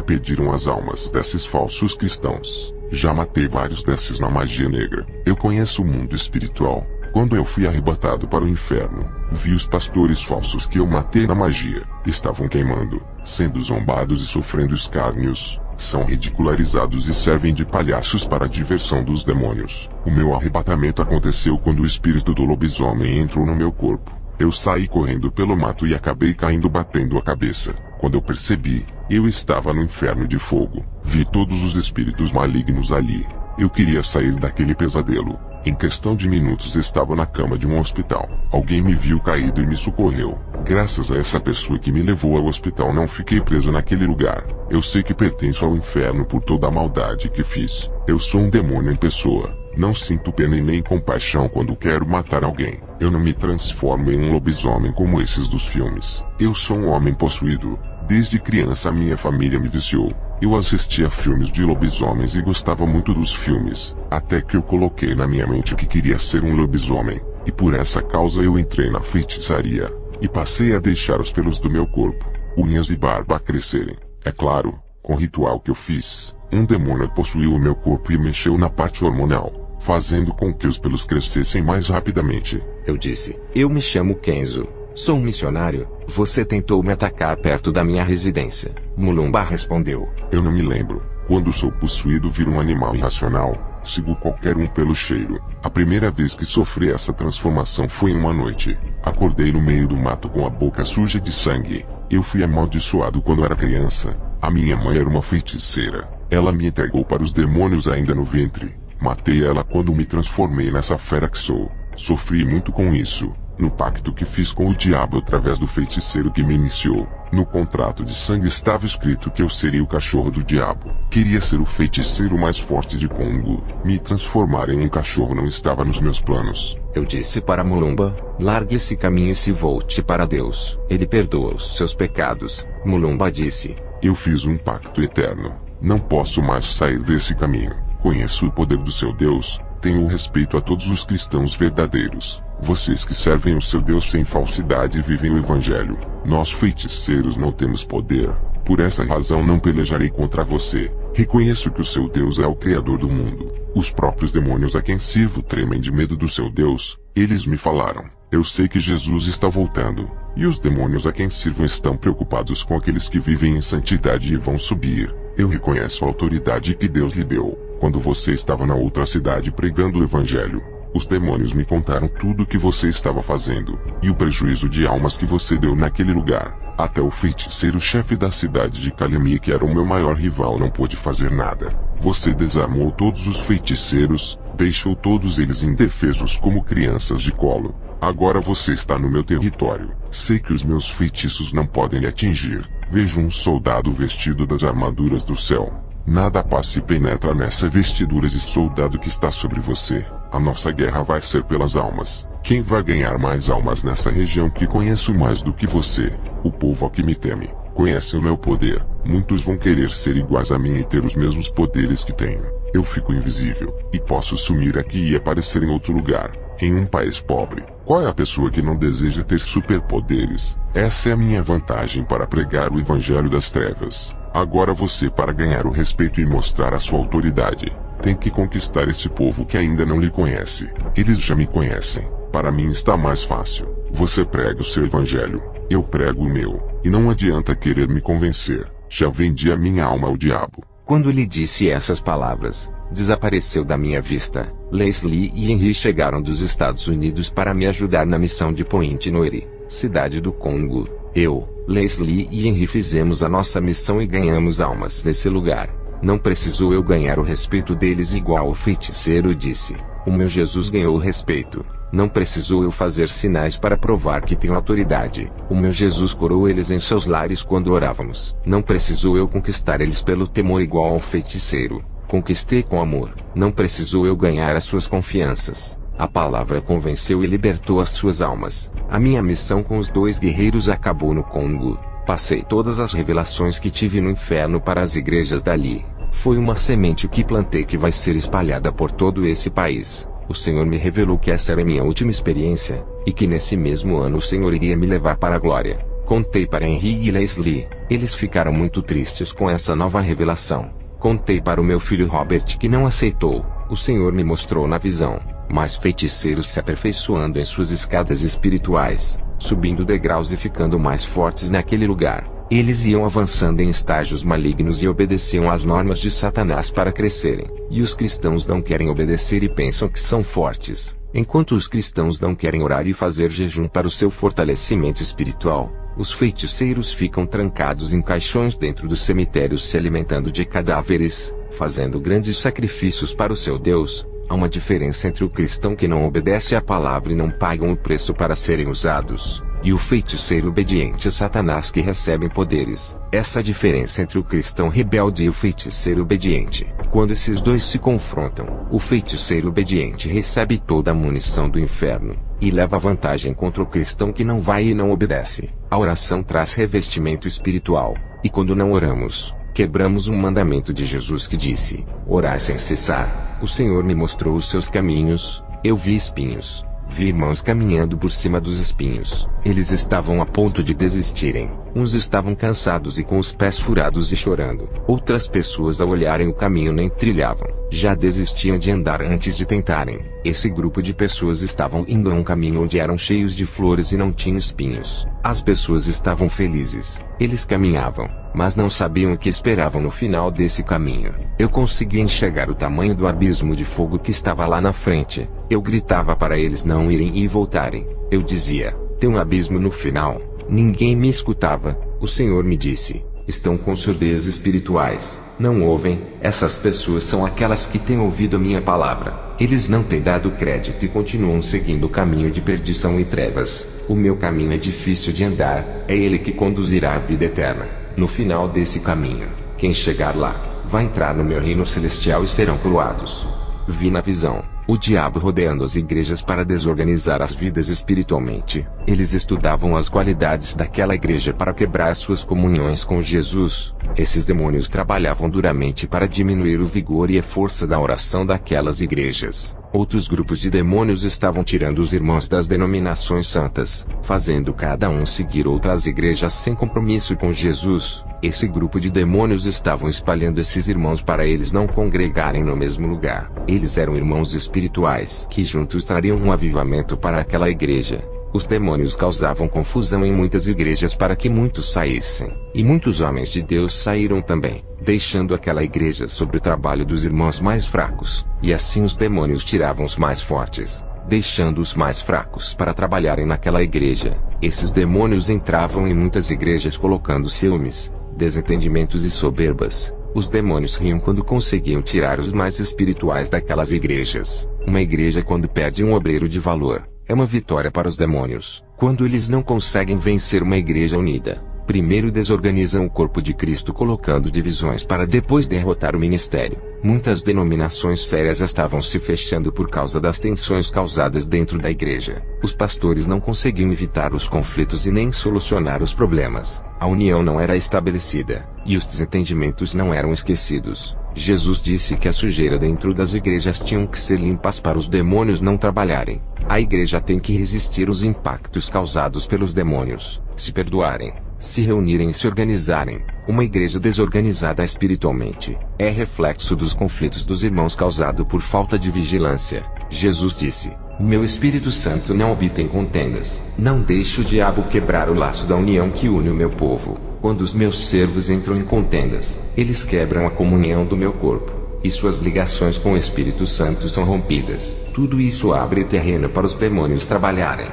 pediram as almas desses falsos cristãos. Já matei vários desses na magia negra. Eu conheço o mundo espiritual. Quando eu fui arrebatado para o inferno, vi os pastores falsos que eu matei na magia. Estavam queimando, sendo zombados e sofrendo escárnios. São ridicularizados e servem de palhaços para a diversão dos demônios. O meu arrebatamento aconteceu quando o espírito do lobisomem entrou no meu corpo. Eu saí correndo pelo mato e acabei caindo batendo a cabeça. Quando eu percebi, eu estava no inferno de fogo. Vi todos os espíritos malignos ali. Eu queria sair daquele pesadelo. Em questão de minutos estava na cama de um hospital. Alguém me viu caído e me socorreu. Graças a essa pessoa que me levou ao hospital não fiquei preso naquele lugar. Eu sei que pertenço ao inferno por toda a maldade que fiz. Eu sou um demônio em pessoa. Não sinto pena e nem compaixão quando quero matar alguém. Eu não me transformo em um lobisomem como esses dos filmes. Eu sou um homem possuído. Desde criança minha família me viciou. Eu assistia filmes de lobisomens e gostava muito dos filmes, até que eu coloquei na minha mente que queria ser um lobisomem, e por essa causa eu entrei na feitiçaria, e passei a deixar os pelos do meu corpo, unhas e barba crescerem. É claro, com o ritual que eu fiz, um demônio possuiu o meu corpo e mexeu na parte hormonal, fazendo com que os pelos crescessem mais rapidamente. Eu disse: eu me chamo Kenzo. Sou um missionário. Você tentou me atacar perto da minha residência. Mulumba respondeu: eu não me lembro. Quando sou possuído viro um animal irracional. Sigo qualquer um pelo cheiro. A primeira vez que sofri essa transformação foi em uma noite. Acordei no meio do mato com a boca suja de sangue. Eu fui amaldiçoado quando era criança. A minha mãe era uma feiticeira. Ela me entregou para os demônios ainda no ventre. Matei ela quando me transformei nessa fera que sou. Sofri muito com isso. No pacto que fiz com o diabo através do feiticeiro que me iniciou. No contrato de sangue estava escrito que eu seria o cachorro do diabo. Queria ser o feiticeiro mais forte de Congo. Me transformar em um cachorro não estava nos meus planos. Eu disse para Mulumba: largue esse caminho e se volte para Deus. Ele perdoa os seus pecados. Mulumba disse: eu fiz um pacto eterno. Não posso mais sair desse caminho. Conheço o poder do seu Deus. Tenho respeito a todos os cristãos verdadeiros. Vocês que servem o seu Deus sem falsidade e vivem o evangelho. Nós feiticeiros não temos poder. Por essa razão não pelejarei contra você. Reconheço que o seu Deus é o Criador do mundo. Os próprios demônios a quem sirvo tremem de medo do seu Deus. Eles me falaram: eu sei que Jesus está voltando. E os demônios a quem sirvo estão preocupados com aqueles que vivem em santidade e vão subir. Eu reconheço a autoridade que Deus lhe deu. Quando você estava na outra cidade pregando o evangelho, os demônios me contaram tudo o que você estava fazendo, e o prejuízo de almas que você deu naquele lugar. Até o feiticeiro-chefe da cidade de Calamia, que era o meu maior rival, não pôde fazer nada. Você desarmou todos os feiticeiros, deixou todos eles indefesos como crianças de colo. Agora você está no meu território. Sei que os meus feitiços não podem lhe atingir. Vejo um soldado vestido das armaduras do céu. Nada passa e penetra nessa vestidura de soldado que está sobre você. A nossa guerra vai ser pelas almas. Quem vai ganhar mais almas nessa região que conheço mais do que você? O povo que me teme. conhecem o meu poder, muitos vão querer ser iguais a mim e ter os mesmos poderes que tenho. Eu fico invisível, e posso sumir aqui e aparecer em outro lugar, em um país pobre. Qual é a pessoa que não deseja ter superpoderes? Essa é a minha vantagem para pregar o evangelho das trevas. Agora você, para ganhar o respeito e mostrar a sua autoridade, tem que conquistar esse povo que ainda não lhe conhece. Eles já me conhecem. Para mim está mais fácil. Você prega o seu evangelho, eu prego o meu, e não adianta querer me convencer. Já vendi a minha alma ao diabo. Quando lhe disse essas palavras, desapareceu da minha vista. Leslie e Henry chegaram dos Estados Unidos para me ajudar na missão de Point Noire, cidade do Congo. Eu, Leslie e Henry fizemos a nossa missão e ganhamos almas nesse lugar. Não precisou eu ganhar o respeito deles igual o feiticeiro disse. O meu Jesus ganhou o respeito. Não precisou eu fazer sinais para provar que tenho autoridade. O meu Jesus curou eles em seus lares quando orávamos. Não precisou eu conquistar eles pelo temor igual ao feiticeiro. Conquistei com amor. Não precisou eu ganhar as suas confianças. A palavra convenceu e libertou as suas almas. A minha missão com os 2 guerreiros acabou no Congo. Passei todas as revelações que tive no inferno para as igrejas dali. Foi uma semente que plantei que vai ser espalhada por todo esse país. O Senhor me revelou que essa era minha última experiência, e que nesse mesmo ano o Senhor iria me levar para a glória. Contei para Henry e Leslie. Eles ficaram muito tristes com essa nova revelação. Contei para o meu filho Robert que não aceitou. O Senhor me mostrou na visão mais feiticeiros se aperfeiçoando em suas escadas espirituais, subindo degraus e ficando mais fortes naquele lugar. Eles iam avançando em estágios malignos e obedeciam às normas de Satanás para crescerem. E os cristãos não querem obedecer e pensam que são fortes. Enquanto os cristãos não querem orar e fazer jejum para o seu fortalecimento espiritual, os feiticeiros ficam trancados em caixões dentro dos cemitérios se alimentando de cadáveres, fazendo grandes sacrifícios para o seu Deus. Há uma diferença entre o cristão que não obedece à palavra e não pagam o preço para serem usados, e o feiticeiro obediente a Satanás que recebe poderes. Essa diferença entre o cristão rebelde e o feiticeiro obediente. Quando esses dois se confrontam, o feiticeiro obediente recebe toda a munição do inferno, e leva vantagem contra o cristão que não vai e não obedece. A oração traz revestimento espiritual, e quando não oramos, quebramos um mandamento de Jesus que disse: orar sem cessar. O Senhor me mostrou os seus caminhos. Eu vi espinhos. Vi irmãos caminhando por cima dos espinhos. Eles estavam a ponto de desistirem. Uns estavam cansados e com os pés furados e chorando. Outras pessoas, ao olharem o caminho, nem trilhavam. Já desistiam de andar antes de tentarem. Esse grupo de pessoas estavam indo a um caminho onde eram cheios de flores e não tinham espinhos. As pessoas estavam felizes. Eles caminhavam, mas não sabiam o que esperavam no final desse caminho. Eu conseguia enxergar o tamanho do abismo de fogo que estava lá na frente. Eu gritava para eles não irem e voltarem. Eu dizia: tem um abismo no final. Ninguém me escutava. O Senhor me disse: estão com surdez espirituais. Não ouvem. Essas pessoas são aquelas que têm ouvido a minha palavra. Eles não têm dado crédito e continuam seguindo o caminho de perdição e trevas. O meu caminho é difícil de andar. É ele que conduzirá à vida eterna. No final desse caminho, quem chegar lá, vai entrar no meu reino celestial e serão coroados. Vi na visão o diabo rodeando as igrejas para desorganizar as vidas espiritualmente. Eles estudavam as qualidades daquela igreja para quebrar suas comunhões com Jesus. Esses demônios trabalhavam duramente para diminuir o vigor e a força da oração daquelas igrejas. Outros grupos de demônios estavam tirando os irmãos das denominações santas, fazendo cada um seguir outras igrejas sem compromisso com Jesus. Esse grupo de demônios estavam espalhando esses irmãos para eles não congregarem no mesmo lugar. Eles eram irmãos espirituais que juntos trariam um avivamento para aquela igreja. Os demônios causavam confusão em muitas igrejas para que muitos saíssem. E muitos homens de Deus saíram também, deixando aquela igreja sob o trabalho dos irmãos mais fracos. E assim os demônios tiravam os mais fortes, deixando os mais fracos para trabalharem naquela igreja. Esses demônios entravam em muitas igrejas colocando ciúmes, desentendimentos e soberbas. Os demônios riam quando conseguiam tirar os mais espirituais daquelas igrejas. Uma igreja, quando perde um obreiro de valor, é uma vitória para os demônios. Quando eles não conseguem vencer uma igreja unida, primeiro desorganizam o corpo de Cristo colocando divisões para depois derrotar o ministério. Muitas denominações sérias estavam se fechando por causa das tensões causadas dentro da igreja. Os pastores não conseguiam evitar os conflitos e nem solucionar os problemas. A união não era estabelecida, e os desentendimentos não eram esquecidos. Jesus disse que a sujeira dentro das igrejas tinham que ser limpas para os demônios não trabalharem. A igreja tem que resistir aos impactos causados pelos demônios, se perdoarem, se reunirem e se organizarem. Uma igreja desorganizada espiritualmente é reflexo dos conflitos dos irmãos causado por falta de vigilância. Jesus disse: "Meu Espírito Santo não habita em contendas. Não deixe o diabo quebrar o laço da união que une o meu povo. Quando os meus servos entram em contendas, eles quebram a comunhão do meu corpo, e suas ligações com o Espírito Santo são rompidas. Tudo isso abre terreno para os demônios trabalharem."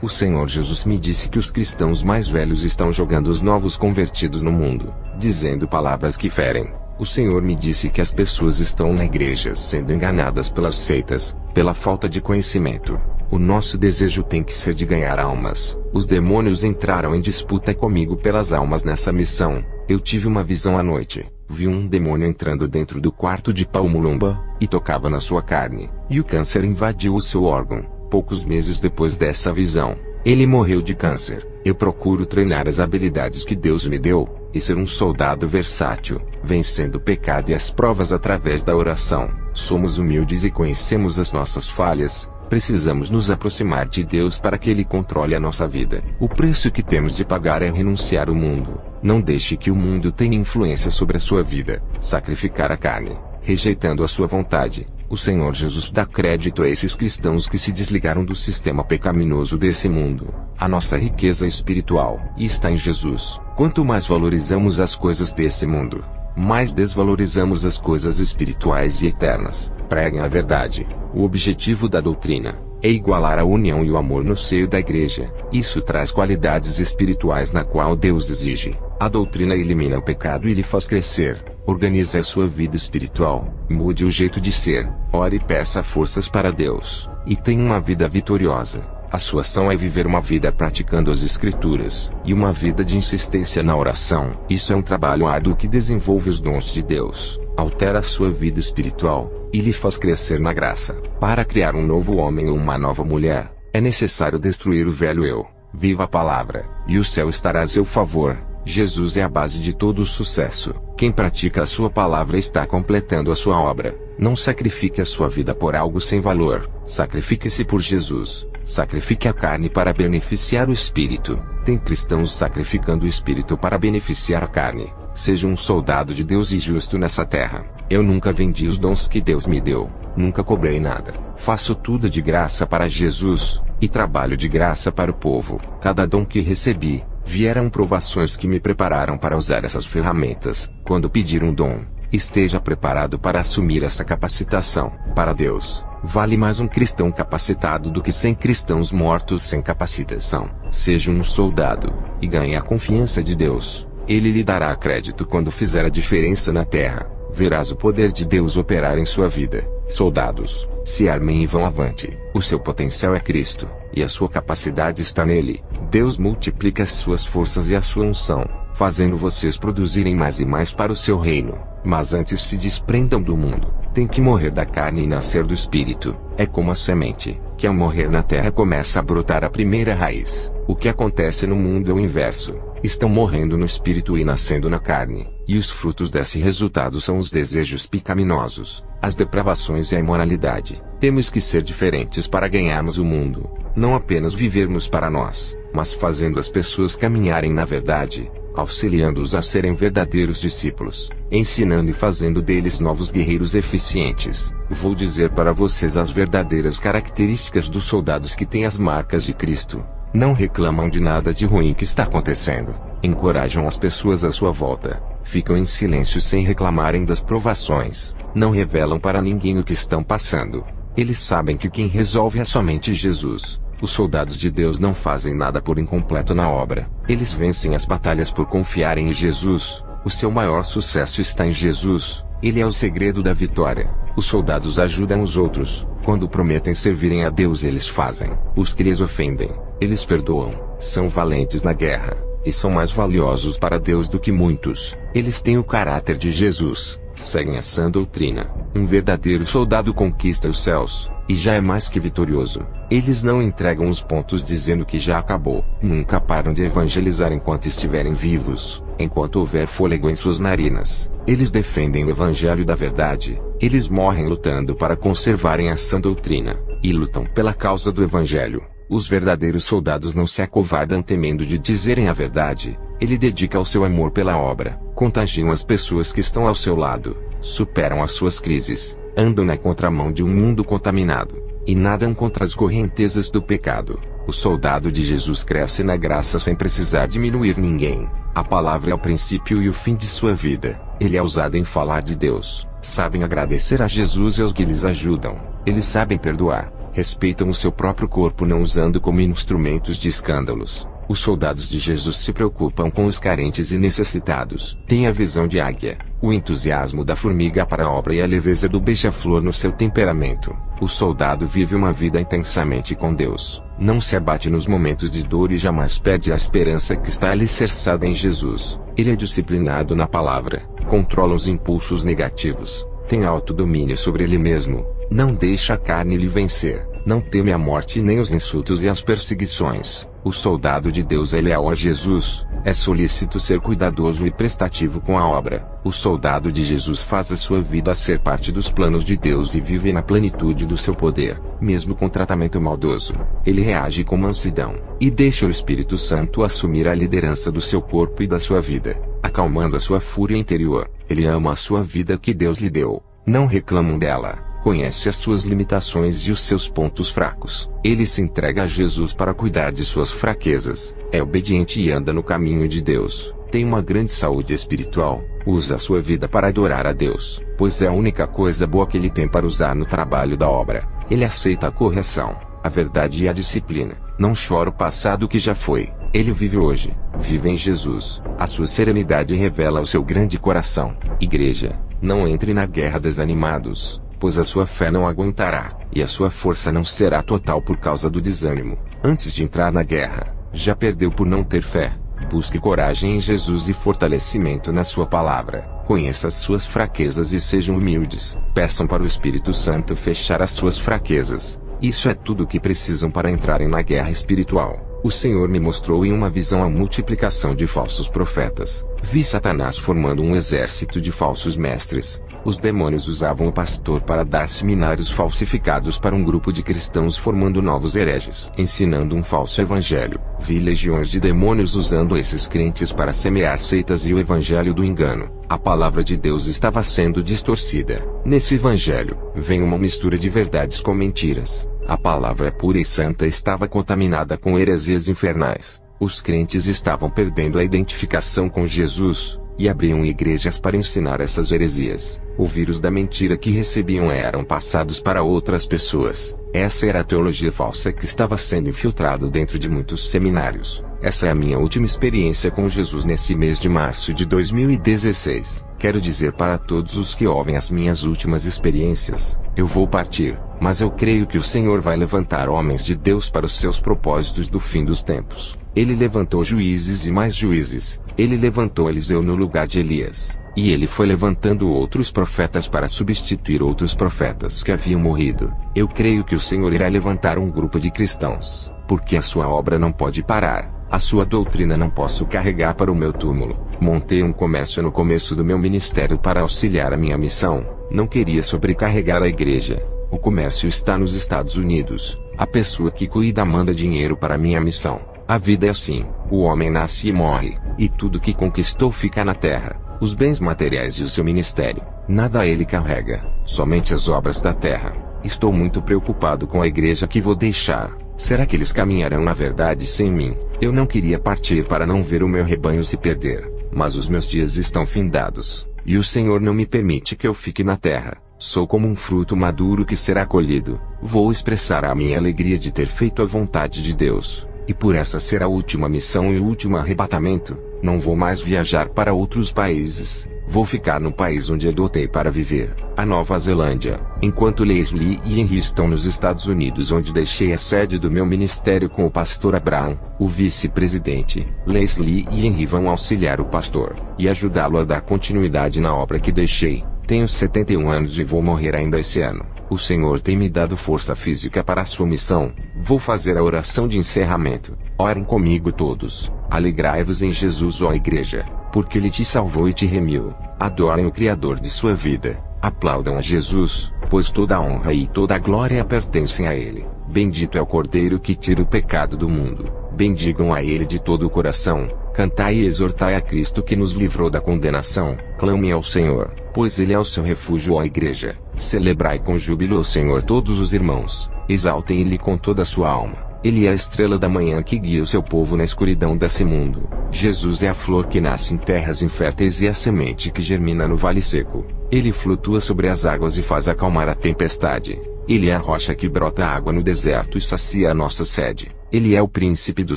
O Senhor Jesus me disse que os cristãos mais velhos estão jogando os novos convertidos no mundo, dizendo palavras que ferem. O Senhor me disse que as pessoas estão na igreja sendo enganadas pelas seitas, pela falta de conhecimento. O nosso desejo tem que ser de ganhar almas. Os demônios entraram em disputa comigo pelas almas nessa missão. Eu tive uma visão à noite. Vi um demônio entrando dentro do quarto de Paumulumba, e tocava na sua carne, e o câncer invadiu o seu órgão. Poucos meses depois dessa visão, ele morreu de câncer. Eu procuro treinar as habilidades que Deus me deu, e ser um soldado versátil, vencendo o pecado e as provas através da oração. Somos humildes e conhecemos as nossas falhas. Precisamos nos aproximar de Deus para que Ele controle a nossa vida. O preço que temos de pagar é renunciar ao mundo. Não deixe que o mundo tenha influência sobre a sua vida. Sacrificar a carne, rejeitando a sua vontade. O Senhor Jesus dá crédito a esses cristãos que se desligaram do sistema pecaminoso desse mundo. A nossa riqueza espiritual está em Jesus. Quanto mais valorizamos as coisas desse mundo, mais desvalorizamos as coisas espirituais e eternas. Preguem a verdade. O objetivo da doutrina é igualar a união e o amor no seio da igreja. Isso traz qualidades espirituais na qual Deus exige. A doutrina elimina o pecado e lhe faz crescer. Organize a sua vida espiritual, mude o jeito de ser, ore e peça forças para Deus, e tenha uma vida vitoriosa. A sua ação é viver uma vida praticando as Escrituras, e uma vida de insistência na oração. Isso é um trabalho árduo que desenvolve os dons de Deus, altera a sua vida espiritual, e lhe faz crescer na graça. Para criar um novo homem ou uma nova mulher, é necessário destruir o velho eu. Viva a palavra, e o céu estará a seu favor. Jesus é a base de todo o sucesso. Quem pratica a sua palavra está completando a sua obra. Não sacrifique a sua vida por algo sem valor. Sacrifique-se por Jesus. Sacrifique a carne para beneficiar o espírito. Tem cristãos sacrificando o espírito para beneficiar a carne. Seja um soldado de Deus e justo nessa terra. Eu nunca vendi os dons que Deus me deu. Nunca cobrei nada. Faço tudo de graça para Jesus, e trabalho de graça para o povo. Cada dom que recebi, vieram provações que me prepararam para usar essas ferramentas. Quando pedir um dom, esteja preparado para assumir essa capacitação. Para Deus, vale mais um cristão capacitado do que 100 cristãos mortos sem capacitação. Seja um soldado, e ganhe a confiança de Deus. Ele lhe dará crédito quando fizer a diferença na terra. Verás o poder de Deus operar em sua vida. Soldados, se armem e vão avante. O seu potencial é Cristo, e a sua capacidade está nele. Deus multiplica as suas forças e a sua unção, fazendo vocês produzirem mais e mais para o seu reino. Mas antes se desprendam do mundo. Tem que morrer da carne e nascer do espírito. É como a semente, que ao morrer na terra começa a brotar a primeira raiz. O que acontece no mundo é o inverso. Estão morrendo no espírito e nascendo na carne, e os frutos desse resultado são os desejos pecaminosos, as depravações e a imoralidade. Temos que ser diferentes para ganharmos o mundo. Não apenas vivermos para nós, mas fazendo as pessoas caminharem na verdade, auxiliando-os a serem verdadeiros discípulos, ensinando e fazendo deles novos guerreiros eficientes. Vou dizer para vocês as verdadeiras características dos soldados que têm as marcas de Cristo. Não reclamam de nada de ruim que está acontecendo. Encorajam as pessoas à sua volta. Ficam em silêncio sem reclamarem das provações. Não revelam para ninguém o que estão passando. Eles sabem que quem resolve é somente Jesus. Os soldados de Deus não fazem nada por incompleto na obra. Eles vencem as batalhas por confiarem em Jesus. O seu maior sucesso está em Jesus. Ele é o segredo da vitória. Os soldados ajudam os outros. Quando prometem servirem a Deus, eles fazem. Os que lhes ofendem, eles perdoam. São valentes na guerra, e são mais valiosos para Deus do que muitos. Eles têm o caráter de Jesus. seguem a sã doutrina. Um verdadeiro soldado conquista os céus, e já é mais que vitorioso. Eles não entregam os pontos dizendo que já acabou. Nunca param de evangelizar enquanto estiverem vivos, enquanto houver fôlego em suas narinas. Eles defendem o evangelho da verdade. Eles morrem lutando para conservarem a sã doutrina, e lutam pela causa do evangelho. Os verdadeiros soldados não se acovardam temendo de dizerem a verdade. Ele dedica o seu amor pela obra, contagiam as pessoas que estão ao seu lado, superam as suas crises, andam na contramão de um mundo contaminado, e nadam contra as correntezas do pecado. O soldado de Jesus cresce na graça sem precisar diminuir ninguém. A palavra é o princípio e o fim de sua vida. Ele é usado em falar de Deus. Sabem agradecer a Jesus e aos que lhes ajudam. Eles sabem perdoar. Respeitam o seu próprio corpo não usando como instrumentos de escândalos. Os soldados de Jesus se preocupam com os carentes e necessitados. Têm a visão de águia, o entusiasmo da formiga para a obra e a leveza do beija-flor no seu temperamento. O soldado vive uma vida intensamente com Deus. Não se abate nos momentos de dor e jamais perde a esperança que está alicerçada em Jesus. Ele é disciplinado na palavra, controla os impulsos negativos, tem autodomínio sobre ele mesmo, não deixa a carne lhe vencer. Não teme a morte nem os insultos e as perseguições. O soldado de Deus é leal a Jesus, é solícito ser cuidadoso e prestativo com a obra. O soldado de Jesus faz a sua vida ser parte dos planos de Deus e vive na plenitude do seu poder, mesmo com tratamento maldoso. Ele reage com mansidão, e deixa o Espírito Santo assumir a liderança do seu corpo e da sua vida, acalmando a sua fúria interior. Ele ama a sua vida que Deus lhe deu, não reclamam dela. Conhece as suas limitações e os seus pontos fracos. Ele se entrega a Jesus para cuidar de suas fraquezas. É obediente e anda no caminho de Deus. Tem uma grande saúde espiritual. Usa a sua vida para adorar a Deus, pois é a única coisa boa que ele tem para usar no trabalho da obra. Ele aceita a correção, a verdade e a disciplina. Não chora o passado que já foi. Ele vive hoje. Vive em Jesus. A sua serenidade revela o seu grande coração. Igreja, não entre na guerra desanimados, pois a sua fé não aguentará, e a sua força não será total por causa do desânimo. Antes de entrar na guerra, já perdeu por não ter fé. Busque coragem em Jesus e fortalecimento na sua palavra. Conheça as suas fraquezas e sejam humildes. Peçam para o Espírito Santo fechar as suas fraquezas. Isso é tudo o que precisam para entrarem na guerra espiritual. O Senhor me mostrou em uma visão a multiplicação de falsos profetas. Vi Satanás formando um exército de falsos mestres. Os demônios usavam o pastor para dar seminários falsificados para um grupo de cristãos formando novos hereges, ensinando um falso evangelho. Vi legiões de demônios usando esses crentes para semear seitas e o evangelho do engano. A palavra de Deus estava sendo distorcida. Nesse evangelho, vem uma mistura de verdades com mentiras. A palavra pura e santa estava contaminada com heresias infernais. Os crentes estavam perdendo a identificação com Jesus, e abriam igrejas para ensinar essas heresias. O vírus da mentira que recebiam eram passados para outras pessoas. Essa era a teologia falsa que estava sendo infiltrada dentro de muitos seminários. Essa é a minha última experiência com Jesus nesse mês de março de 2016. Quero dizer para todos os que ouvem as minhas últimas experiências, eu vou partir, mas eu creio que o Senhor vai levantar homens de Deus para os seus propósitos do fim dos tempos. Ele levantou juízes e mais juízes. Ele levantou Eliseu no lugar de Elias. E ele foi levantando outros profetas para substituir outros profetas que haviam morrido. Eu creio que o Senhor irá levantar um grupo de cristãos, porque a sua obra não pode parar. A sua doutrina não posso carregar para o meu túmulo. Montei um comércio no começo do meu ministério para auxiliar a minha missão. Não queria sobrecarregar a igreja. O comércio está nos Estados Unidos. A pessoa que cuida manda dinheiro para minha missão. A vida é assim, o homem nasce e morre, e tudo que conquistou fica na terra, os bens materiais e o seu ministério, nada ele carrega, somente as obras da terra. Estou muito preocupado com a igreja que vou deixar. Será que eles caminharão na verdade sem mim? Eu não queria partir para não ver o meu rebanho se perder, mas os meus dias estão findados, e o Senhor não me permite que eu fique na terra. Sou como um fruto maduro que será colhido. Vou expressar a minha alegria de ter feito a vontade de Deus. E por essa ser a última missão e o último arrebatamento, não vou mais viajar para outros países. Vou ficar no país onde adotei para viver, a Nova Zelândia, enquanto Leslie e Henry estão nos Estados Unidos, onde deixei a sede do meu ministério com o pastor Abraham, o vice-presidente. Leslie e Henry vão auxiliar o pastor, e ajudá-lo a dar continuidade na obra que deixei. tenho 71 anos e vou morrer ainda esse ano. O Senhor tem me dado força física para a sua missão. Vou fazer a oração de encerramento. Orem comigo todos. Alegrai-vos em Jesus, ó Igreja, porque Ele te salvou e te remiu. Adorem o Criador de sua vida. Aplaudam a Jesus, pois toda a honra e toda a glória pertencem a Ele. Bendito é o Cordeiro que tira o pecado do mundo. Bendigam a Ele de todo o coração. Cantai e exortai a Cristo que nos livrou da condenação. Clamem ao Senhor, pois Ele é o seu refúgio, ó Igreja. Celebrai com júbilo ao Senhor todos os irmãos. Exaltem Ele com toda a sua alma. Ele é a estrela da manhã que guia o seu povo na escuridão desse mundo. Jesus é a flor que nasce em terras inférteis e a semente que germina no vale seco. Ele flutua sobre as águas e faz acalmar a tempestade. Ele é a rocha que brota água no deserto e sacia a nossa sede. Ele é o príncipe do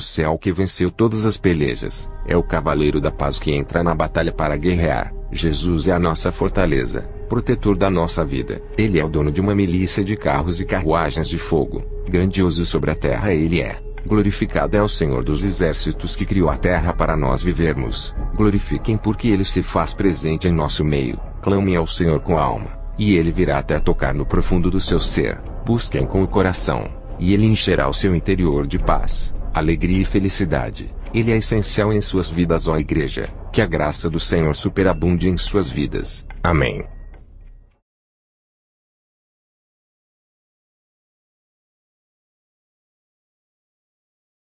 céu que venceu todas as pelejas. É o cavaleiro da paz que entra na batalha para guerrear. Jesus é a nossa fortaleza, protetor da nossa vida. Ele é o dono de uma milícia de carros e carruagens de fogo. Grandioso sobre a terra Ele é. Glorificado é o Senhor dos exércitos que criou a terra para nós vivermos. Glorifiquem porque Ele se faz presente em nosso meio. Clamem ao Senhor com a alma, e Ele virá até tocar no profundo do seu ser. Busquem com o coração, e Ele encherá o seu interior de paz, alegria e felicidade. Ele é essencial em suas vidas, ó Igreja. Que a graça do Senhor superabunde em suas vidas. Amém.